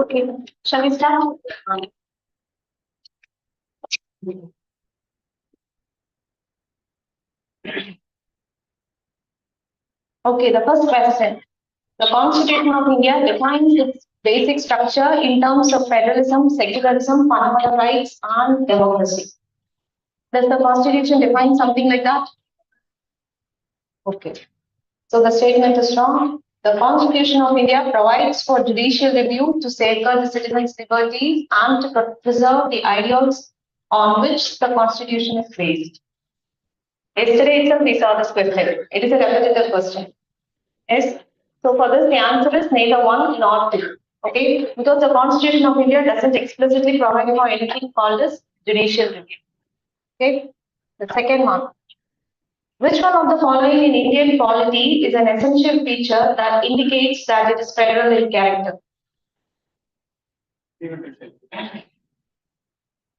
Okay, shall we start? Okay, the first question. The Constitution of India defines its basic structure in terms of federalism, secularism, fundamental rights, and democracy. Does the Constitution define something like that? Okay. So the statement is wrong. The Constitution of India provides for judicial review to safeguard the citizens' liberties and to preserve the ideals on which the Constitution is based. Yesterday itself we saw this question. It is a repetitive question. Yes. So for this, the answer is neither one nor two. Okay, because the Constitution of India doesn't explicitly provide for anything called as judicial review. Okay. The second one. Which one of the following in Indian polity is an essential feature that indicates that it is federal in character?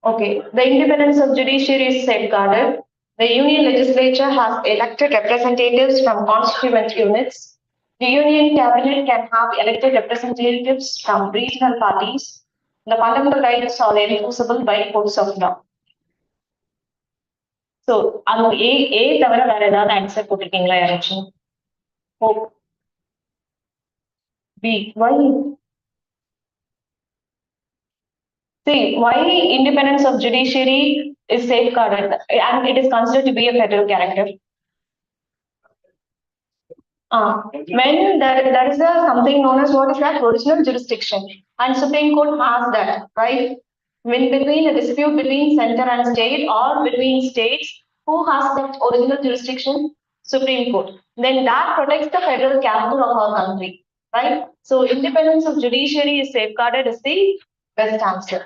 Okay. The independence of judiciary is safeguarded. The union legislature has elected representatives from constituent units. The union cabinet can have elected representatives from regional parties. The fundamental rights are enforceable by courts of law. So, அந்த A தவிர வேற ஏதாவது answer போட்டிருக்கீங்களா யாராச்சும்? B. Why? See, why independence of judiciary is safeguarded and it is considered to be a federal character? When there is something known as what is that original jurisdiction, and Supreme Court has that, right? When between a dispute between center and state or between states, who has that original jurisdiction? Supreme Court. Then that protects the federal character of our country, right? So independence of judiciary is safeguarded is the best answer.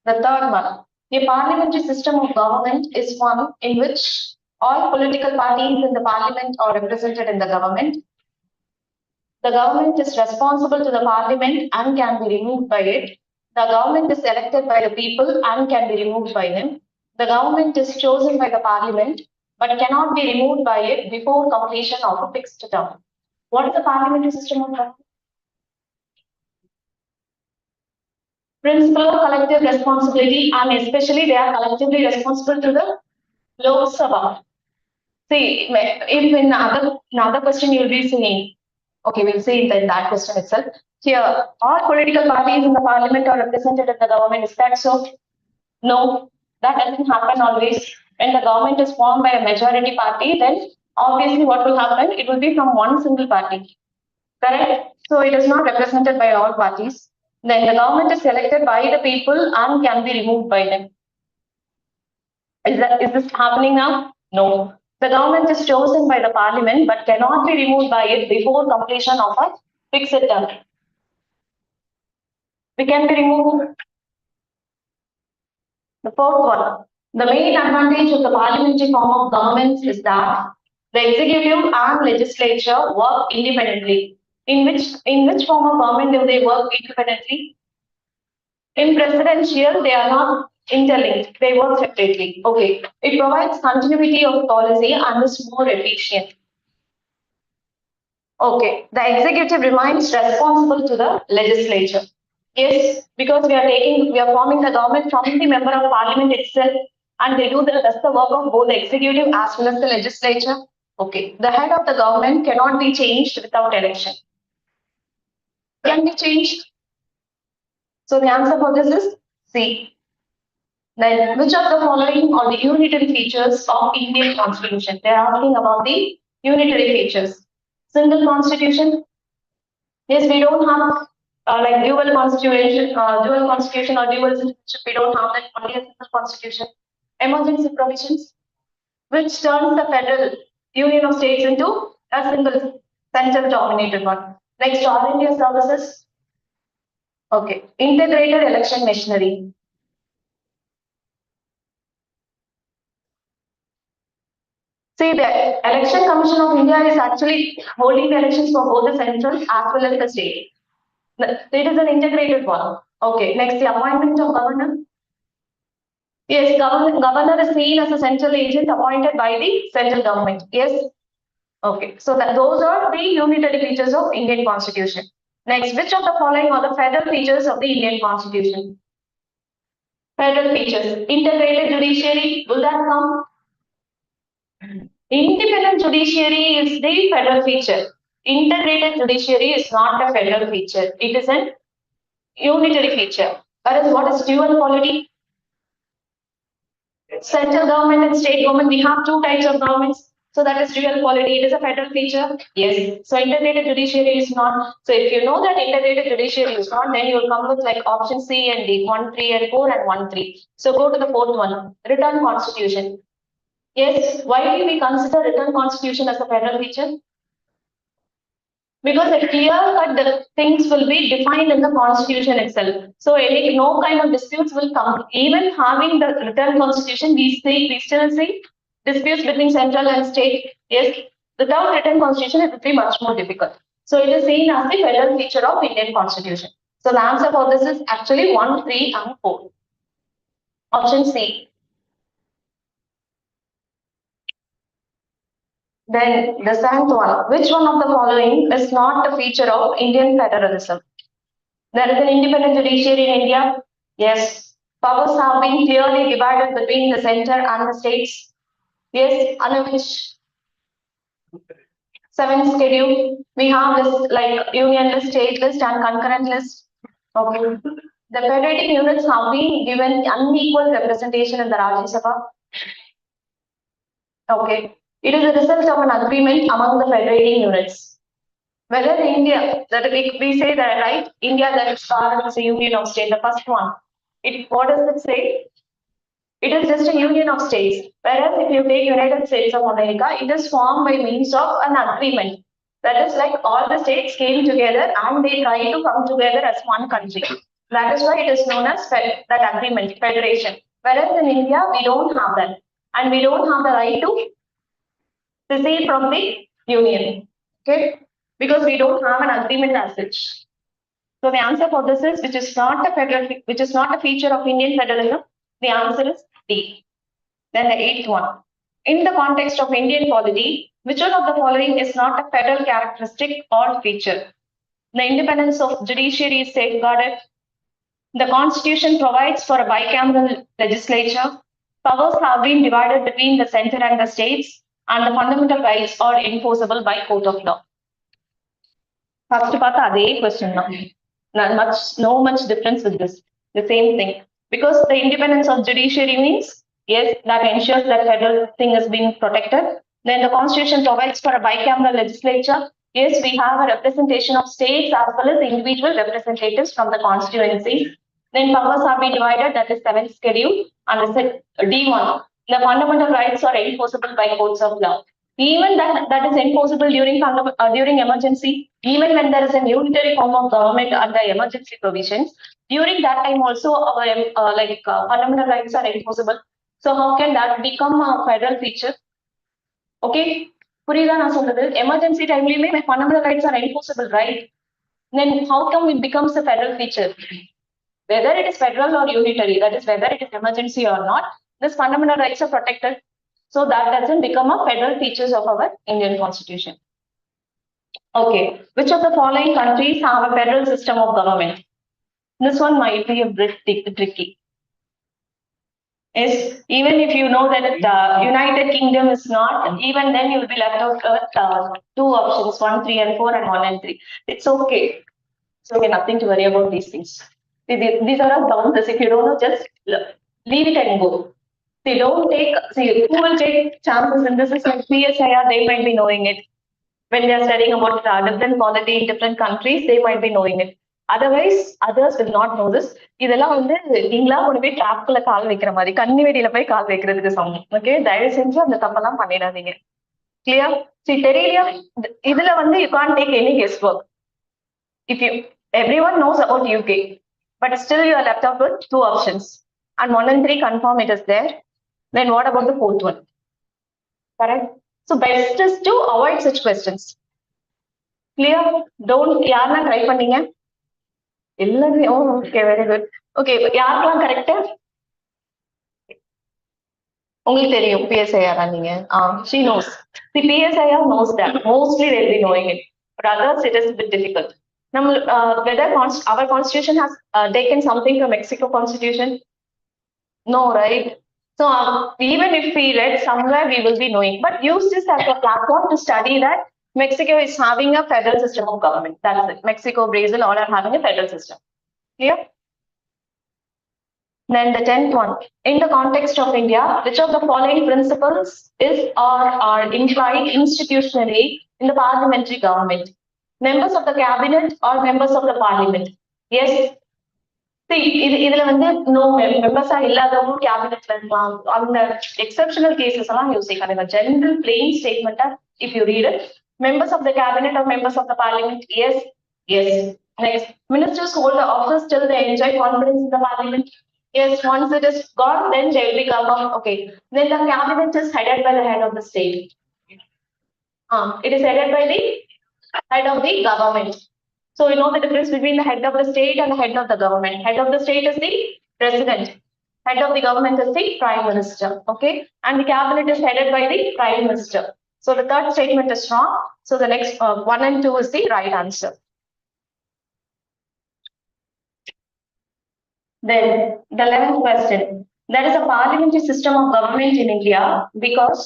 The third one, the parliamentary system of government is one in which all political parties in the parliament are represented in the government. The government is responsible to the parliament and can be removed by it. The government is elected by the people and can be removed by them. The government is chosen by the parliament but cannot be removed by it before completion of a fixed term. What is the parliamentary system of government? Principle of collective responsibility, and especially they are collectively responsible to the Lok Sabha. See, if in another question you will be seeing, okay, we'll see in that question itself. Here, all political parties in the parliament are represented in the government. Is that so? No, that doesn't happen always. When the government is formed by a majority party, then obviously what will happen? It will be from one single party. Correct? So it is not represented by all parties. Then the government is selected by the people and can be removed by them. Is this happening now? No. The government is chosen by the parliament but cannot be removed by it before completion of a fixed term. We can be removed. The fourth one. The main advantage of the parliamentary form of government is that the executive and legislature work independently. In which form of government do they work independently? In presidential, they are not interlinked. They work separately. Okay. It provides continuity of policy and is more efficient. Okay. The executive remains responsible to the legislature. Yes, because we are forming the government from the member of parliament itself, and they do that's the work of both the executive as well as the legislature. Okay. The head of the government cannot be changed without election. Can be changed. So the answer for this is C. Then, which of the following are the unitary features of Indian Constitution? They are asking about the unitary features. Single Constitution. Yes, we don't have like dual constitution or dual citizenship. We don't have that. Only a single Constitution. Emergency provisions, which turns the federal union of states into a single central-dominated one. Next, all India services. Okay, integrated election machinery. See, the Election Commission of India is actually holding the elections for both the central as well as the state. It is an integrated one. Okay, next, the appointment of governor. Yes, governor is seen as a central agent appointed by the central government. Yes. Okay, so those are the unitary features of Indian Constitution. Next, which of the following are the federal features of the Indian Constitution? Federal features. Integrated judiciary. Will that come? Independent judiciary is the federal feature. Integrated judiciary is not a federal feature. It is an unitary feature. Whereas what is dual polity? Central government and state government, we have two types of governments. So that is dual polity. It is a federal feature. Yes. So integrated judiciary is not. So if you know that integrated judiciary is not, then you will come with like option C and D, 1, 3 and 4 and 1, 3. So go to the fourth one, written constitution. Yes. Why do we consider written constitution as a federal feature? Because a clear-cut things will be defined in the constitution itself. So no kind of disputes will come. Even having the written constitution, we still see disputes between central and state. Yes, without written constitution, it would be much more difficult. So it is seen as the federal feature of Indian constitution. So the answer for this is actually 1, 3 and 4. Option C. Then the seventh one, which one of the following is not a feature of Indian federalism? There is an independent judiciary in India. Yes. Powers have been clearly divided between the center and the states. Yes, under which seventh schedule, we have this like union list, state list, and concurrent list. Okay. The federating units have been given unequal representation in the Rajya Sabha. Okay. It is a result of an agreement among the federating units. Whether India, that we say that, right? India that is part of the union of states, the first one. What does it say? It is just a union of states. Whereas if you take United States of America, it is formed by means of an agreement. That is like all the states came together and they try to come together as one country. That is why it is known as that agreement, federation. Whereas in India, we don't have that. And we don't have the right to secede from the union. Okay? Because we don't have an agreement as such. So the answer for this is which is not a feature of Indian federalism. The answer is D. Then the eighth one. In the context of Indian polity, which one of the following is not a federal characteristic or feature? The independence of judiciary is safeguarded. The constitution provides for a bicameral legislature. Powers have been divided between the center and the states, and the fundamental rights are enforceable by court of law. First part, adhe question. No much difference with this. The same thing. Because the independence of judiciary means, yes, that ensures that federal thing is being protected. Then the constitution provides for a bicameral legislature. Yes, we have a representation of states as well as individual representatives from the constituency. Then powers have been divided, that is 7th schedule. And D1, the fundamental rights are enforceable by courts of law. Even that is enforceable during emergency, even when there is a unitary form of government under emergency provisions, during that time also our fundamental rights are enforceable. So how can that become a federal feature? Okay, புரியுதா நான் சொல்றது? Emergency timeலயுமே my fundamental rights are enforceable, right? Then how come it becomes a federal feature? Whether it is federal or unitary, that is whether it is emergency or not, this fundamental rights are protected. So that doesn't become a federal features of our Indian constitution. Okay, which of the following countries have a federal system of government? This one might be a bit tricky. Yes, even if you know that United Kingdom is not, even then you will be left out with two options, 1, 3 and 4 and 1 and 3. It's okay. So okay, nothing to worry about these things. These are all boundaries. If you don't know, just leave it and go. They don't take, who will take chances in this is like PSIR, they might be knowing it. When they are studying about different polity in different countries, they might be knowing it. Otherwise, others will not know this. இதெல்லாம் வந்து நீங்களா கொண்டு போய் டிராப்ல கால் வைக்கிற மாதிரி கண்ணி வெடியில போய் கால் வைக்கிறதுக்கு சமம். ஓகே, தயவு செஞ்சு அந்த தப்பெல்லாம் பண்ணிடாதீங்க. கிளியர்? சரி, தெரியலையா? இதுல வந்து you can't take any guesswork. If everyone knows about UK, but still you are left out with two options. And 1 and 3 confirm it is there. Then what about the fourth one? Correct? So best is to avoid such questions. Clear? Don't யாரெல்லாம் try பண்ணீங்க? எல்லாரும் okay, very good. Okay, யாரெல்லாம் கரெக்டா? உங்களுக்கு தெரியும் PSIR நீங்க. She knows. The PSIR knows that. Mostly they'll be knowing it. But others it is a bit difficult. Whether our constitution has taken something from Mexico constitution? No, right? So even if we read somewhere, we will be knowing. But use this as a platform to study that Mexico is having a federal system of government. That's it. Mexico, Brazil, all are having a federal system. Clear? Then the 10th one. In the context of India, which of the following principles is or are implied institutionally in the parliamentary government? Members of the cabinet or members of the parliament? Yes. இதுல வந்து no மெம்பர்ஸா இல்லாதவங்க கேபினெட்ல இருக்கலாம் அந்த exceptional cases எல்லாம் யோசிக்காங்க general plain ஸ்டேட்மெண்டா if you read it members of the cabinet or members of the parliament? Yes. Yes. Next, ministers hold the office till they enjoy confidence in the parliament? Yes. Once it is gone, then they will become okay. Then the cabinet is headed by the head of the state. It is headed by the head of the government. So you know the difference between the head of the state and the head of the government. Head of the state is the president. Head of the government is the prime minister. Okay. And the cabinet is headed by the prime minister. So the third statement is wrong. So the next 1 and 2 is the right answer. Then the 11th question. There is a parliamentary system of government in India because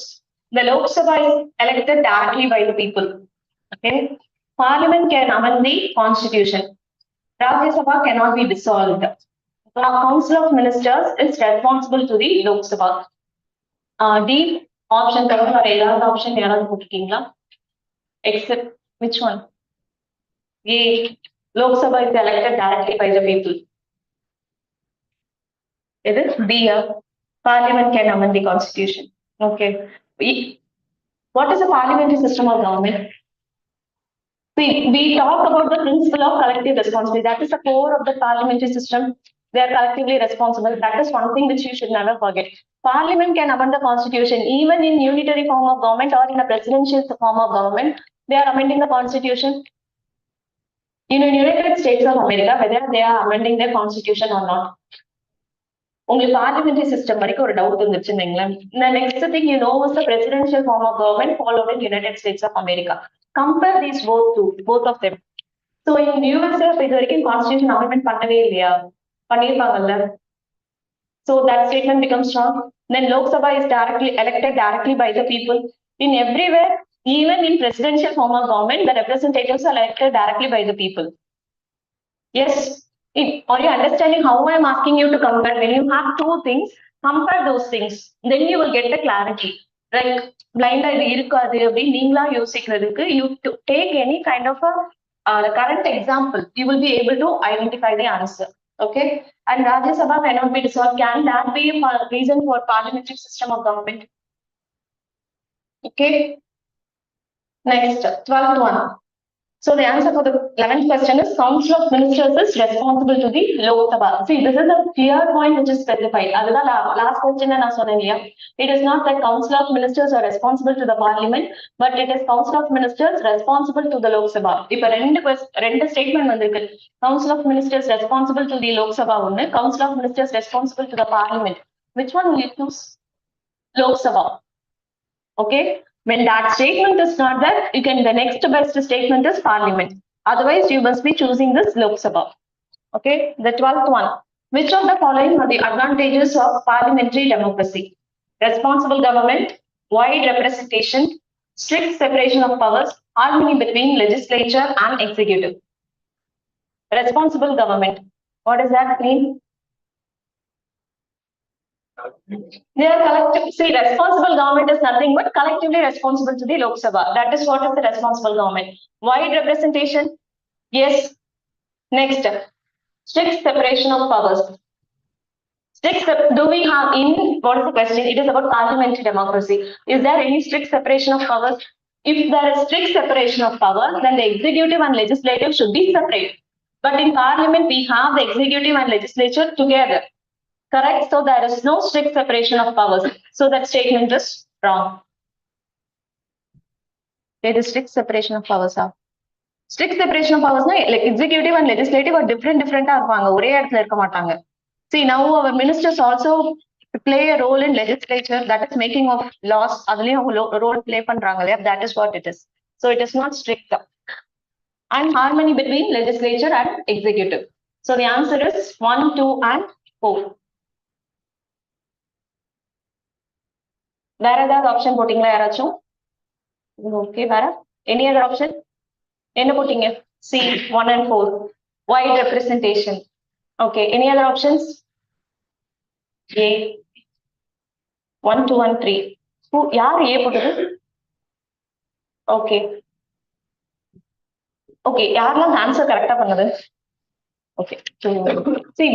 the Lok Sabha is elected directly by the people. Okay. Parliament can amend the constitution. Rajya Sabha cannot be dissolved. The Council of Ministers is responsible to the Lok Sabha. D option cover or another option except which one? A. Lok Sabha is elected directly by the people. It is B. Parliament can amend the constitution. Okay. What is a parliamentary system of government? We talk about the principle of collective responsibility. That is the core of the parliamentary system. They are collectively responsible. That is one thing which you should never forget. Parliament can amend the constitution even in unitary form of government or in a presidential form of government. They are amending the constitution. In the United States of America, whether they are amending their constitution or not. Only parliamentary system வரைக்கும் ஒரு doubt இருந்துச்சுன்னு வைங்களேன். The next thing you know is the presidential form of government followed in United States of America. Compare these both of them. So in USA இது வரைக்கும் constitution amendment பண்ணவே இல்லையா? பண்ணிருப்பாங்கல்ல. So that statement becomes wrong. Then Lok Sabha is elected directly by the people. In everywhere, even in presidential form of government, the representatives are elected directly by the people. Yes. Are you understanding how I am asking you to compare? When you have two things, compare those things. Then you will get the clarity. Like blind இது இருக்காது அப்படின்னு நீங்களா யோசிக்கிறதுக்கு you take any kind of a current example. You will be able to identify the answer. Okay. And Rajya Sabha cannot be dissolved. Can that be a reason for parliamentary system of government? Okay. Next, 12th one. So the answer for the 11th question is Council of Ministers is responsible to the Lok Sabha. See, this is a clear point which is specified. Last question I சொன்னேன். It is not that Council of Ministers are responsible to the Parliament, but it is Council of Ministers responsible to the Lok Sabha. இப்ப ரெண்டு statement வந்திருக்கு. Council of Ministers responsible to the Lok Sabha ஒன்னு, Council of Ministers responsible to the Parliament. Which one will you choose? Lok Sabha. Okay. When that statement is not there, you can the next best statement is Parliament. Otherwise, you must be choosing this Lok Sabha. Okay. The 12th one. Which of the following are the advantages of parliamentary democracy? Responsible government, wide representation, strict separation of powers, harmony between legislature and executive. Responsible government. What does that mean? They are collective. See, responsible government is nothing but collectively responsible to the Lok Sabha. That is what is the responsible government. Wide representation. Yes. Next, strict separation of powers. Do we have in what is the question? It is about parliamentary democracy. Is there any strict separation of powers? If there is strict separation of powers, then the executive and legislative should be separate. But in parliament, we have the executive and legislature together. Correct. So there is no strict separation of powers. So that statement is wrong. There is strict separation of powers. Strict separation of powers, like executive and legislative are different. ஒரே இடத்துல இருக்க மாட்டாங்க. See, now our ministers also play a role in legislature, that is making of laws. அதுலயும் role play பண்றாங்க. That is what it is. So it is not strict. and harmony between legislature and executive. So the answer is 1, 2, and 4. வேற ஏதாவது option போட்டீங்களா யாராச்சும்? Okay, வேற any other option? என்ன போட்டீங்க? C 1 and 4. Wide representation. Okay, any other options? A 1, 2, and 3. Who? யார் A போட்டது? Okay. Okay, யாரெல்லாம் ஆன்சர் கரெக்டா பண்ணது? Okay. See,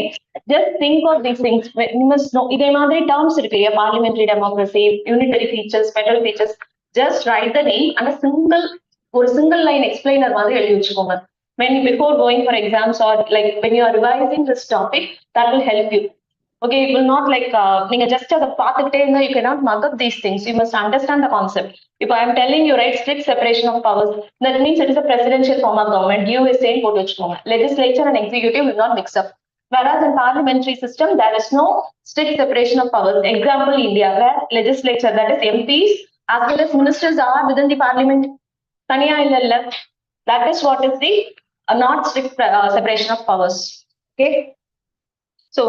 just think of these things. You must know. இதே மாதிரி terms இருக்கு இல்லையா? Parliamentary democracy, unitary features, federal features. Just write the name and ஒரு single line explainer மாதிரி எழுதி வச்சுக்கோங்க. When before going for exams or like when you are revising this topic, that will help you. Okay, it will not like நீங்க just அதை பார்த்துக்கிட்டே இருந்தா you cannot mug up these things. You must understand the concept. If I am telling you, right, strict separation of powers, that means it is a presidential form of government. USA போட்டு வச்சுக்கோங்க. Legislature and executive will not mix up. Whereas in parliamentary system, there is no strict separation of powers. Example, India, where legislature, that is MPs, as well as ministers are within the parliament. தனியா இல்ல. That is what is the not strict separation of powers. Okay. So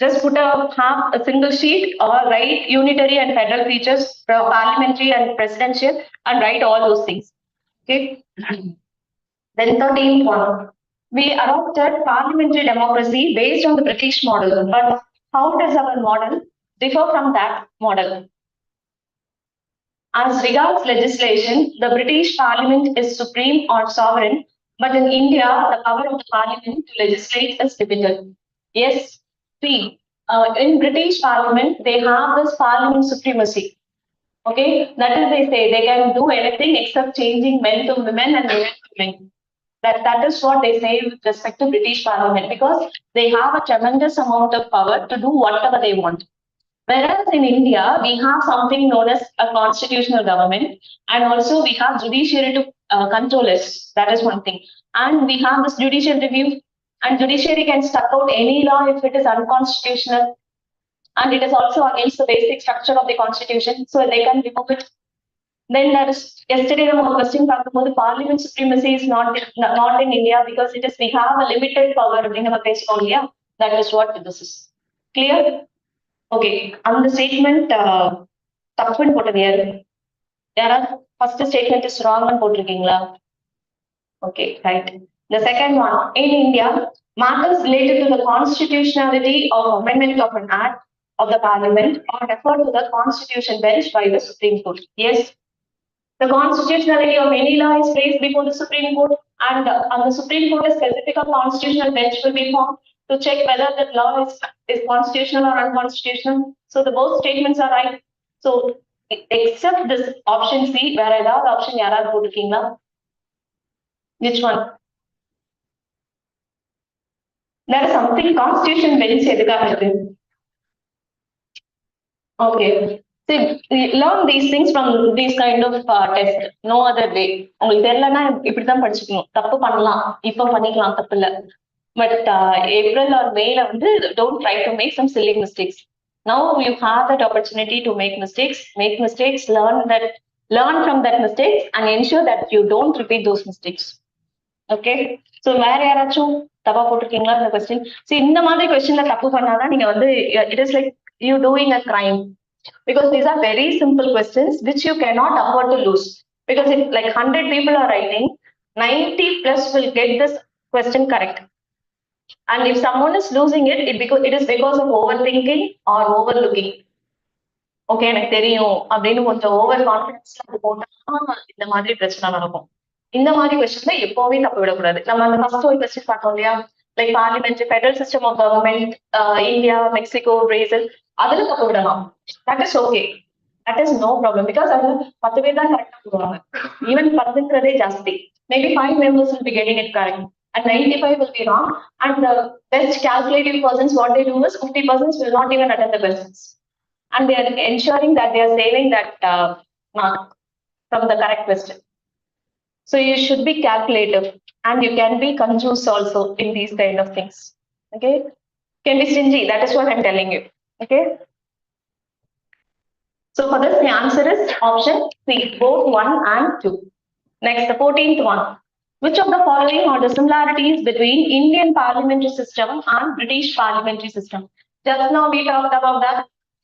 just put a single sheet or write unitary and federal features, parliamentary and presidential, and write all those things. Okay. Then 13th one. We adopted parliamentary democracy based on the British model, but how does our model differ from that model? As regards legislation, the British Parliament is supreme or sovereign, but in India, the power of the Parliament to legislate is limited. Yes, see, in British Parliament, they have this Parliament supremacy. Okay, that is, they say they can do anything except changing men to women and women to men. That is what they say with respect to British Parliament, because they have a tremendous amount of power to do whatever they want. Whereas in India, we have something known as a constitutional government, and also we have judiciary to control us. That is one thing. And we have this judicial review, and judiciary can struck out any law if it is unconstitutional, and it is also against the basic structure of the constitution, so they can remove it. Then there is, yesterday the question about the parliament supremacy is not in India, because it is, we have a limited power in our case only. That is what this is. Clear? Okay, அந்த statement தப்புன்னு போட்டது யாரு? யாராவது first statement is ராங்னு போட்டிருக்கீங்களா? Okay, right. The second one, in India, matters related to the constitutionality of amendment of an act of the parliament are referred to the constitution bench by the Supreme Court. Yes, the constitutionality of any law is placed before the Supreme Court, and on the Supreme Court, a specific constitutional bench will be formed to check whether that law is constitutional or unconstitutional. So the both statements are right. So except this option C, where ஏதாவது option யாராவது போட்டுருக்கீங்களா? Which one? There is something constitution bench எதுக்காக இருக்கு? Okay. See, learn these things from these kind of test. No other way. உங்களுக்கு தெரியலன்னா இப்படிதான் படிச்சுக்கணும். தப்பு பண்ணலாம், இப்ப பண்ணிக்கலாம், தப்பு இல்ல. But April or May வந்து don't try to make some silly mistakes. Now you have that opportunity to make mistakes, learn from that mistakes, and ensure that you don't repeat those mistakes. Okay. So வேற யாராச்சும் தப்பா போட்டிருக்கீங்களா இந்த question? See, இந்த மாதிரி கொஸ்டின்ல தப்பு பண்ணாதான் நீங்க வந்து it is like you doing a crime. Because these are very simple questions which you cannot afford to lose. Because if like 100 people are writing, 90 plus will get this question correct. And if someone is losing it, it is because of overthinking or overlooking. Okay, எனக்கு தெரியும் அப்படின்னு கொஞ்சம் over கான்பிடன்ஸ்ல அது போட்டா இந்த மாதிரி பிரச்சனை நடக்கும். இந்த மாதிரி கொஸ்டின்ல எப்பவுமே தப்பு விடக்கூடாது. நம்ம அந்த ஃபர்ஸ்ட் ஒரு கொஸ்டின் பார்த்தோம் இல்லையா, like parliament, federal system of government, India, Mexico, Brazil, அதுல தப்பு விடலாம். That is okay, that is no problem. Because அது 10 பேர் தான் கரெக்டா போடுவாங்க. ஈவன் 10ங்கிறதே ஜாஸ்தி. Maybe 5 members will be getting it correct and 95 will be wrong. And the best calculative persons, what they do is 50% will not even attend the questions, and they are ensuring that they are saving that mark from the correct question. So you should be calculative, and you can be conjuice also in these kind of things. Okay, can be stingy. That is what I'm telling you. Okay. So for this, the answer is option C, both 1 and 2. Next, the 14th one. Which of the following are the similarities between Indian parliamentary system and British parliamentary system? Just now we talked about the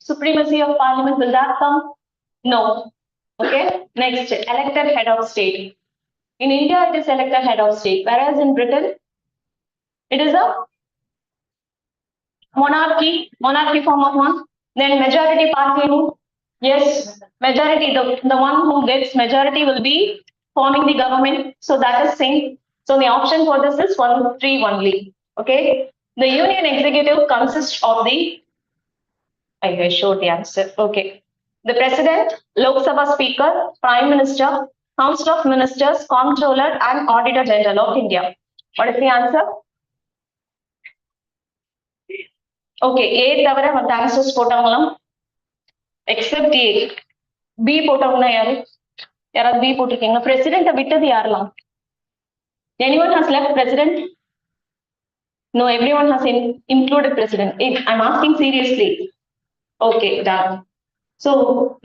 supremacy of parliament. Will that come? No. Okay. Next, elected head of state. In India, it is elected head of state, whereas in Britain, it is a monarchy form of one. Then majority party rule. Yes, majority, the one who gets majority will be forming the government. So that is same. So the option for this is 1, 3 only. Okay. The union executive consists of the, I showed the answer. Okay. The president, Lok Sabha speaker, prime minister, council of ministers, comptroller and auditor general of India. What is the answer? Okay, A தவிர மற்ற answers போட்டவங்களாம் except A. B போட்டவங்க யாரு? யாராவது B போட்டிருக்கீங்க? President விட்டது யாரெல்லாம்? Anyone has left president? No, everyone has included president. I'm asking seriously. Okay, done. So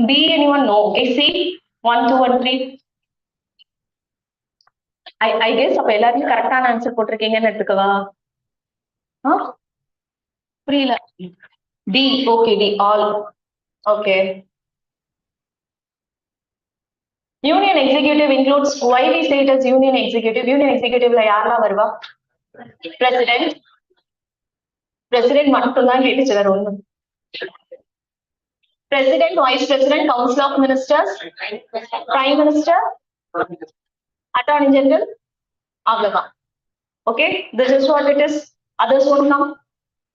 B, anyone? No. C, 1, 2 and 3. I guess அப்ப எல்லாரும் கரெக்டான ஆன்சர் போட்டிருக்கீங்கன்னு எடுத்துக்கவா? புரியல. D, okay, D, all. Okay. Union executive includes, why we say it as union executive? Union executive la யாரெல்லாம் வருவா? President. President மட்டும்தான் கேட்டுச்சு வேற ஒண்ணு. President, Vice President, Council of Ministers, Prime Minister, Attorney General, அவ்வளவுதான். Okay, this is what it is. Others won't come.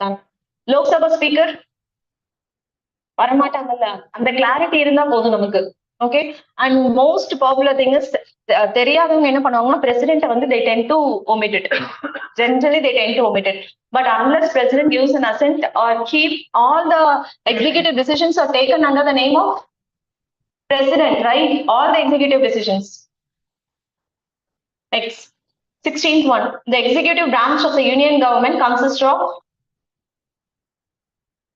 Done. Lok Sabha Speaker, வரமாட்டாங்கல்ல, அந்த clarity இருந்தா போதும் நமக்கு. Okay, and most popular thing is தெரியாதவங்க என்ன பண்ணுவாங்கன்னா president வந்து they tend to omit it. Generally they tend to omit it. But unless president gives an assent or keep all the executive decisions are taken under the name of president, right? All the executive decisions. Next, 16th one. The executive branch of the union government consists of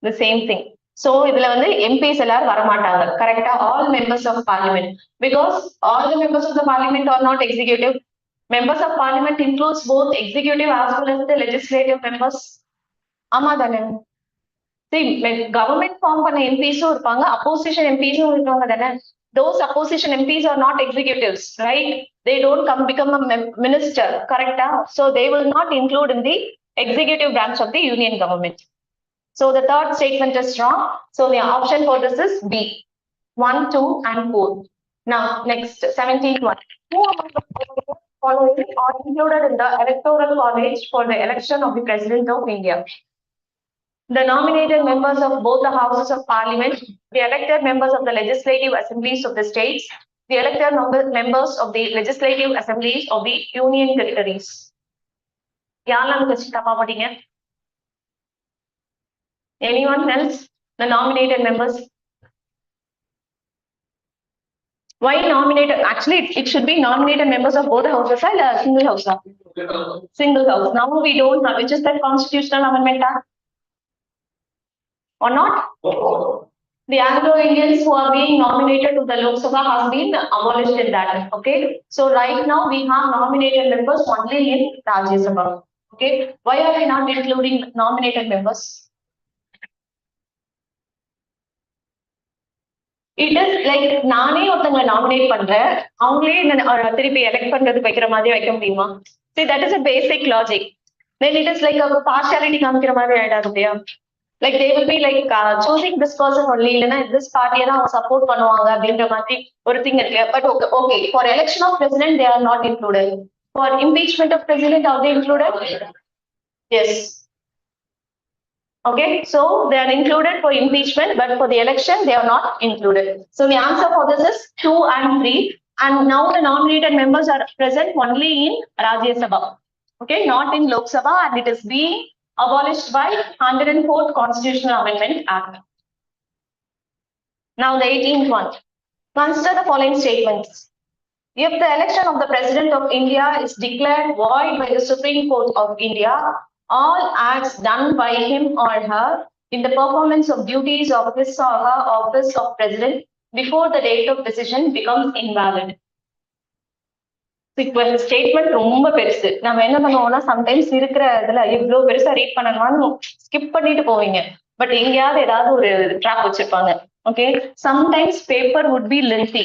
the same thing. So இதுல வந்து MPs எல்லாரும் வரமாட்டாங்க. கரெக்டா? All members of parliament. Because all the members of the parliament are not executive. Members of parliament includes both executive as well as the legislative members. ஆமா தானே? See, government form பண்ண MPs இருப்பாங்க, opposition MPs இருப்பாங்க தானே? Those opposition MPs are not executives, right? They don't become a minister, correct? So they will not include in the executive branch of the union government. So the third statement is wrong. So the option for this is B. 1, 2 and 4. Now next, 17th one. Who among the following are included in the electoral college for the election of the president of India? The nominated members of both the houses of parliament, the elected members of the legislative assemblies of the states, the elected members of the legislative assemblies of the union territories. யாரெல்லாம் question தப்பா போட்டீங்க? Anyone else? The nominated members. Why nominated? Actually, it should be nominated members of both the houses or single house. Single house. Now we don't have, which is that constitutional amendment act? Or not? The Anglo-Indians who are being nominated to the Lok Sabha has been abolished in that. Okay. So right now we have nominated members only in Rajya Sabha. Okay. Why are we not including nominated members? It is like நானே ஒருத்தங்களை nominate பண்றேன், அவங்களே திருப்பி elect பண்றது வைக்கிற மாதிரி வைக்க முடியுமா? See, that is a basic logic. Then it is like a partiality காமிக்கிற மாதிரி ஆயிடாது இல்லையா? Like they will be like choosing this person only, இல்லைன்னா this party தான் அவங்க சப்போர்ட் பண்ணுவாங்க அப்படின்ற மாதிரி ஒரு thing இருக்கு. But okay, for election of president they are not included. For impeachment of president are they included? Yes. Okay, so they are included for impeachment, but for the election, they are not included. So the answer for this is 2 and 3. And now the nominated members are present only in Rajya Sabha. Okay, not in Lok Sabha, and it is being abolished by 104th Constitutional Amendment Act. Now the 18th one. Consider the following statements. If the election of the President of India is declared void by the Supreme Court of India, all acts done by him or her in the performance of duties of his or her office of president before the date of decision becomes invalid. So statement ரொம்ப பெருசு. நம்ம என்ன பண்ணுவோம்னா sometimes இருக்கிற இதுல இவ்வளவு பெருசா read பண்ணணும்னு ஸ்கிப் பண்ணிட்டு போவீங்க. பட் எங்கேயாவது ஏதாவது ஒரு ட்ராப் வச்சிருப்பாங்க. Okay, sometimes paper would be lengthy.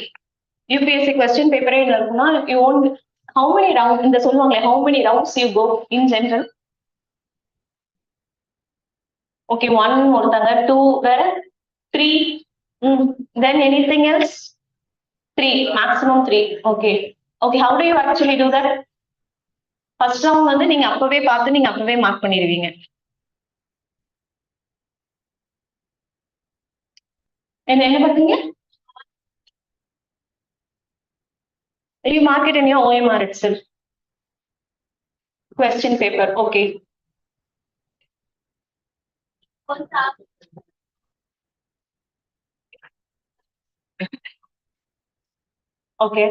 UPSC question பேப்பரே இருக்குன்னா you want how many round இந்த சொல்லுவாங்களே how many rounds you go in general. Okay, 1 ஒருத்தாங்க, 2 வேற 3 then anything else 3 maximum 3. okay how do you actually do that? First round வந்து நீங்க அப்பவே பார்த்து நீங்க அப்பவே மார்க் பண்ணிடுவீங்க. என்ன பண்ணீங்க? You mark it in your OMR itself. Question paper. Okay. Okay.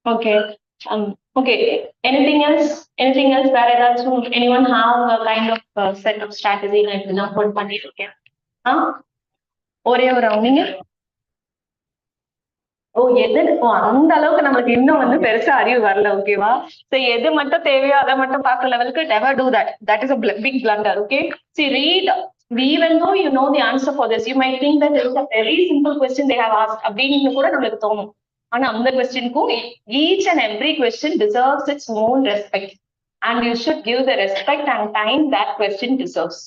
Okay. Okay. Anything else? Anything else? Anyone have a kind of set of strategy like what பண்ணிருக்கேன்? ஒரே ஒரு ரவுண்டிங். அந்த அளவுக்கு நமக்கு இன்னும் வந்து பெருசா அறிவு வரல. ஓகேவா? சோ எது மட்டும் தேவையோ அதை மட்டும் பார்க்குற லெவலுக்கு never do that. That is a big blunder. Okay. See, read. Even though you know the answer for this, you might think that it is a very simple question they have asked. அப்படின்னு கூட நம்மளுக்கு தோணும். ஆனா அந்த கொஸ்டினுக்கும் each and every question deserves its own respect. And you should give the respect and time that question deserves.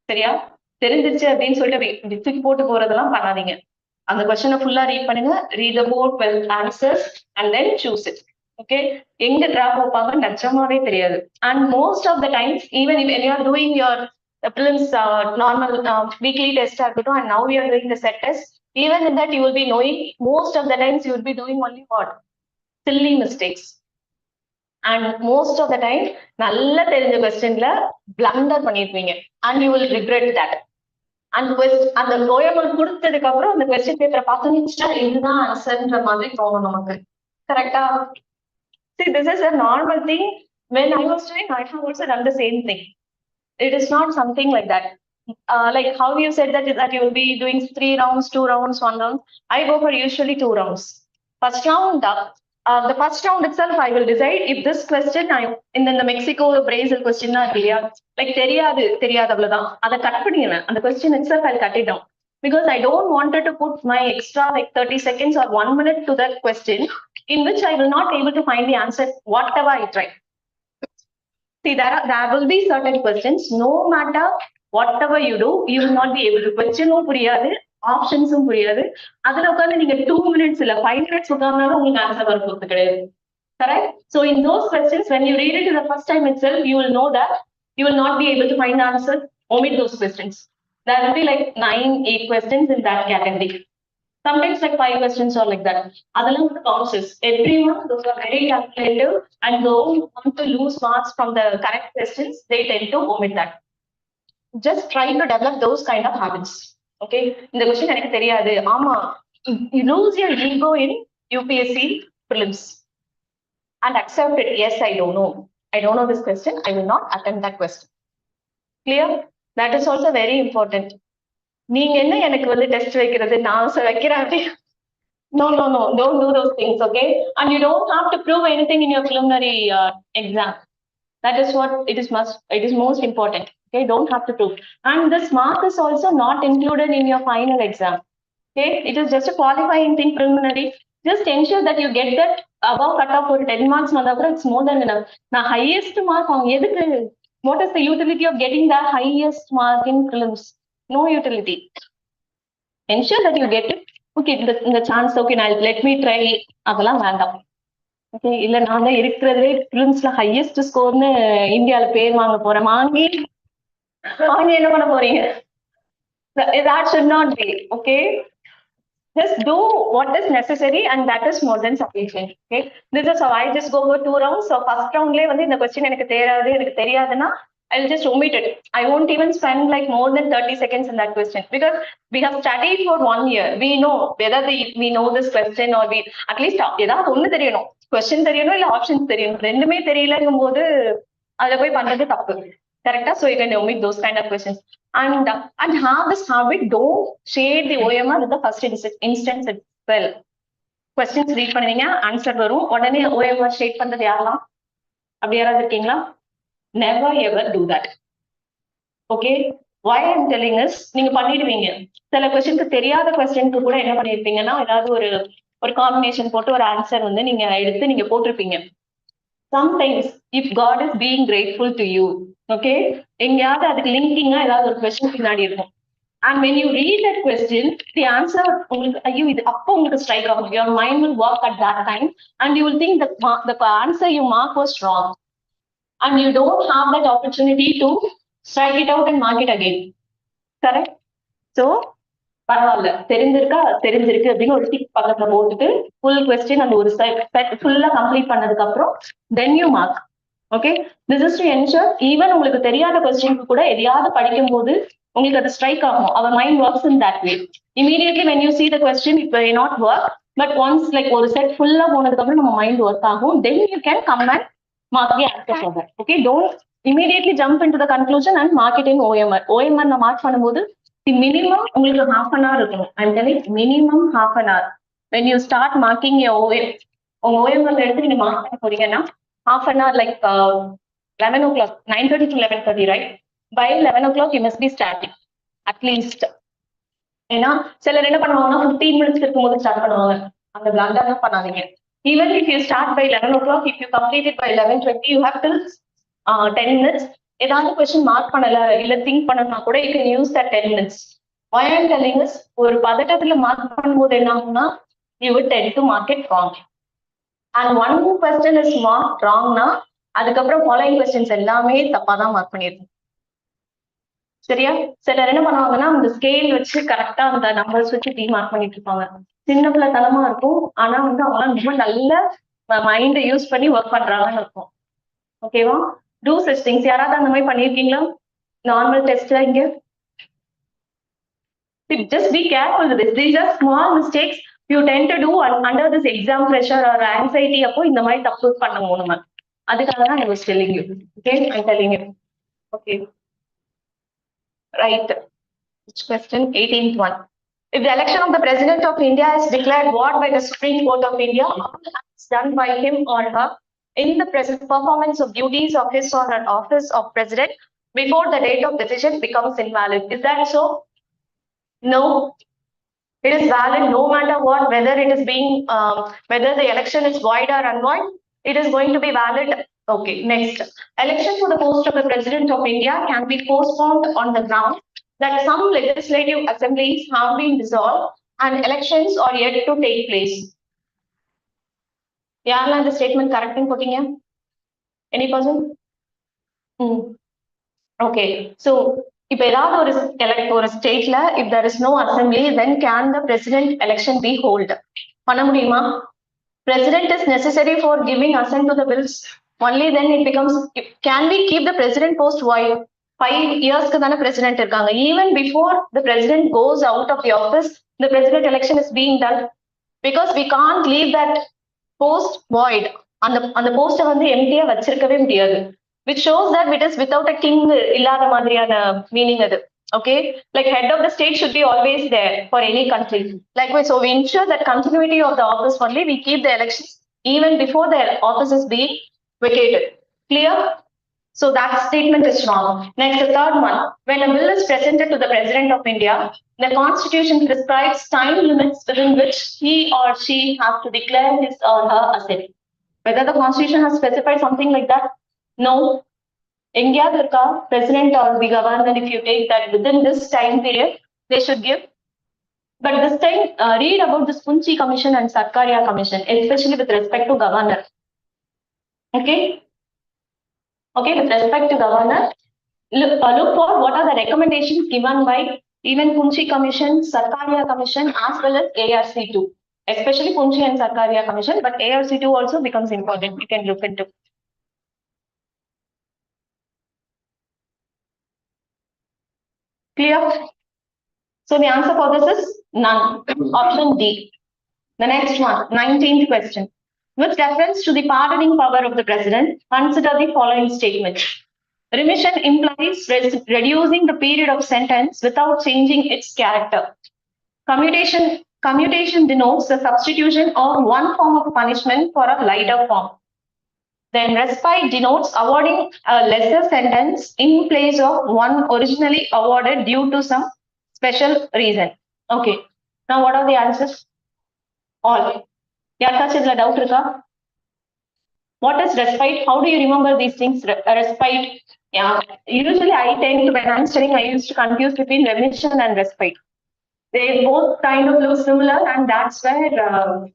சரியா? தெரிஞ்சிருச்சு அப்படின்னு சொல்லிட்டு தூக்கி போட்டு போறதெல்லாம் பண்ணாதீங்க. அந்த கொஸ்டினை ஃபுல்லா ரீட் பண்ணுங்க, read the board well answers and then choose it. Okay, எங்க டிராப் வைப்பாங்க நிஜமாவே தெரியாது. And most of the times even when you are doing your prelims normal weekly test ஆகட்டும், and now we are doing the set test, even in that you will be knowing most of the times you will be doing only what silly mistakes. And most of the time நல்லா தெரிஞ்ச கொஸ்டின்ல blunder பண்ணிருப்பீங்க and you will regret that. அந்த lower கொடுத்ததுக்கு அப்புறம் அந்த question பேப்பரை பார்த்தோம்னா இதுதான் ஆன்சர்ன்ற மாதிரி தோணும் நமக்கு. கரெக்டா? See, this is a normal thing. When I was doing, I have also done the same thing. It is not something like that. Like how you said that you will be doing 3 rounds, 2 rounds, 1 round. I go for usually 2 rounds. First round, the first round itself, I will decide if this question, in the Mexico Brazil question, like தெரியாது அவ்வளவுதான். அதை cut பண்ணிடுவேன். அந்த question itself, I'll cut it down. Because I don't wanted to put my extra like 30 seconds or 1 minute to that question, in which I will not able to find the answer, whatever I try. See, there will be certain questions, no matter whatever you do, you will not be able to question புரியாது, ஆப்ஷன்ஸும் புரியாது. அதுல உட்காந்து நீங்க 2 minutes இல்ல 5 minutes உட்கார்ந்தாலும் உங்களுக்கு answer வர போறது கிடையாது. Correct? So in those questions, when you read it the first time itself, you will know that you will not be able to find the answer. Omit those questions. There will be like 9-8 questions in that category. Sometimes like 5 questions or like that. Adhalam bounces. Everyone, those are very calculative, and those who want to lose marks from the correct questions, they tend to omit that. Just try to develop those kind of habits. Okay, இந்த question எனக்கு தெரியாது. ஆமா, you lose your ego in UPSC prelims and accept it. Yes, I don't know this question. I will not attempt that question. Clear? That is also very important. நீங்க என்ன எனக்கு வந்து test வைக்கிறது, நான் வைக்கிறேன். No, don't do those things. Okay, and you don't have to prove anything in your preliminary exam. That is what it is most important. Okay, don't have to prove. And this mark is also not included in your final exam. Okay, it is just a qualifying thing preliminary. Just ensure that you get that above cutoff for 10 marks. It's more than enough. Now, highest mark, what is the utility of getting that highest mark in prelims? No utility. Ensure that you get it. Okay, the chance, okay, now let me try. அதெல்லாம் வேண்டாம். Okay, இல்ல நான் தான் இருக்கிறதே பிலிம்ஸ்ல highest ஸ்கோர்னு இந்தியால பேர் வாங்க போறேன். வாங்கி என்ன பண்ண போறீங்க? That should not be. Okay, just do what is necessary and that is more than sufficient. Okay, this is how I just go for 2 rounds. So first roundலயே வந்து இந்த question எனக்கு தெரியாதுன்னா I'll just omit it. I won't even spend like more than 30 seconds in that question, because we have studied for 1 year. We know whether we know this question or we at least ஏதாவது ஒண்ணு தெரியணும். Question தெரியணும் இல்ல options தெரியணும். ரெண்டுமே தெரியலங்கும் போது அதுல போய் பண்றது தப்பு. Correct? So you can omit those kind of questions. And have this habit, don't shade the OMR with the first instance itself. Questions read பண்ணுவீங்க, answer வரும், உடனே OMR shade பண்றது யாரெல்லாம்? அப்படி யாராவது இருக்கீங்களா? Never ever do that. Okay? Why I'm telling is, நீங்க பண்ணிடுவீங்க. சில கொஸ்டினுக்கு தெரியாத கொஸ்டினுக்கு கூட என்ன பண்ணிருப்பீங்கன்னா, ஏதாவது ஒரு காம்பினேஷன் போட்டு ஒரு ஆன்சர் வந்து நீங்க எடுத்து நீங்க போட்டிருப்பீங்க. Sometimes, if God is being grateful to you, okay, எங்கயாவது அதுக்கு லிங்கிங்கா ஏதாவது ஒரு கொஸ்டின் பின்னாடி இருக்கும். And when you read that question, the answer உங்களுக்கு ஐயோ இது அப்போ உங்களுக்கு ஸ்ட்ரைக் ஆகும். Your mind will work at that time and you will think the answer you mark was wrong. And you don't have that opportunity to strike it out and mark it again. Correct? So, பரவாயில்ல, தெரிஞ்சிருக்கு அப்படின்னு ஒரு tick பக்கத்துல போட்டுட்டு full question அந்த ஒரு set ஃபுல்லா complete பண்ணதுக்கு அப்புறம் then you mark. Okay, this is to ensure even உங்களுக்கு தெரியாத கொஸ்டினுக்கு கூட எதையாவது படிக்கும் போது உங்களுக்கு அது ஸ்ட்ரைக் ஆகும். அவர் mind works in that way. Immediately when you see the question it will not work, but once like ஒரு செட் ஃபுல்லா போனதுக்கு அப்புறம் நம்ம மைண்ட் ஒர்க் ஆகும். Then you can come and mark the answer for that. Okay, don't immediately jump in to the conclusion and mark it in OMR. OMR நான் mark பண்ணும்போது minimum உங்களுக்கு half an hour இருக்கும். I'm telling minimum half an hour. When you start marking your OMR எடுத்து நீங்க mark பண்ண போறீங்கன்னா half an hour like 11 o'clock, 9:30 to 11:30, right? By 11 o'clock you must be starting at least. ஏன்னா சிலர் என்ன பண்ணுவாங்கன்னா 15 minutes இருக்கும்போது ஸ்டார்ட் பண்ணுவாங்க. அந்த பிளாண்டா தான் பண்ணாதீங்க. Even if you start by 11 o'clock, if you complete it by 11:20, you have till 10 minutes. ஏதாவது கொஸ்டின் மார்க் பண்ணல இல்ல திங்க் பண்ணனா கூட you can use that 10 minutes. Why I'm telling is, ஒரு பதட்டத்துல மார்க் பண்ணும்போது என்ன ஆகும்னா you would tend to mark it wrong. And one question is marked wrongனா அதுக்கப்புறம் following questions எல்லாமே தப்பா தான் மார்க் பண்ணிருக்கோம். சரியா? சிலர் என்ன பண்ணுவாங்கன்னா அந்த ஸ்கேல் வச்சு கரெக்டா அந்த நம்பர்ஸ் வச்சு டி மார்க் பண்ணிட்டு இருப்பாங்க. சின்ன பிள்ளை தனமா இருக்கும், ஆனா வந்து அவங்க ரொம்ப நல்ல மைண்டை யூஸ் பண்ணி ஒர்க் பண்றாங்கன்னு இருக்கும். ஓகேவா? Do such things. யாராவது அந்த மாதிரி பண்ணிருக்கீங்களா நார்மல் டெஸ்ட்ல? இங்க just be careful with this. These are small mistakes you tend to do under this exam pressure or anxiety. அப்போ இந்த மாதிரி தப்பு பண்ணுவோம் நம்ம. அதுக்காக தான் I was telling you. Okay, I'm telling you. Okay, right. Which question? 18th one. If the election of the President of India is declared void by the Supreme Court of India, all acts done by him or her in the present performance of duties of his or her office of president before the date of decision becomes invalid. Is that so? No. It is valid no matter what, whether it is being, whether the election is void or unvoid, it is going to be valid. Okay, next. Election for the post of the President of India can be postponed on the ground that some legislative assemblies have been dissolved and elections are yet to take place. யாரெல்லாம் இந்த statement கரெக்ட்னு போட்டீங்க? Any person? Okay, so இப்போ ஏதாவது ஒரு ஸ்டேட்ல if there is no assembly, then can the president election be hold? பண்ண முடியுமா? President is necessary for giving assent to the bills. Only then it becomes, can we keep the president post void? 5 yearsக்கு தானே president இருக்காங்க. Even before the president goes out of the office, the president election is being done, because we can't leave that post void. அந்த போஸ்ட வந்து எம்டியா வச்சிருக்கவே முடியாது, which shows that it is without a king இல்லாத மாதிரியான meaning அது. Okay, like head of the state should be always there for any country. Likewise, so we ensure that continuity of the office only, we keep the elections even before the office is being vacated. Clear? So that statement is wrong. Next, the third one. When a bill is presented to the President of India, the Constitution prescribes time limits within which he or she has to declare his or her assent. Whether the Constitution has specified something like that? No. எங்கேயாவது இருக்கா president or the governor, if you take that within this time period, they should give. But this time, read about this Punchi Commission and Secretariat Commission, especially with respect to governor. Okay? Okay, with respect to governor, look for what are the recommendations given by even Punchi Commission, Secretariat Commission, as well as ARC2. Especially Punchi and Secretariat Commission, but ARC2 also becomes important. You can look into. Clear? So the answer for this is none. Option D. The next one, 19th question. With reference to the pardoning power of the president, consider the following statement. Remission implies reducing the period of sentence without changing its character. Commutation denotes the substitution of one form of punishment for a lighter form. Then respite denotes awarding a lesser sentence in place of one originally awarded due to some special reason. Okay. Now what are the answers? All. Doubt? What is respite? How do you remember these things? Respite. Yeah. Usually I tend to, when I'm studying, I used to confuse between remission and respite. They both kind of look similar, and that's where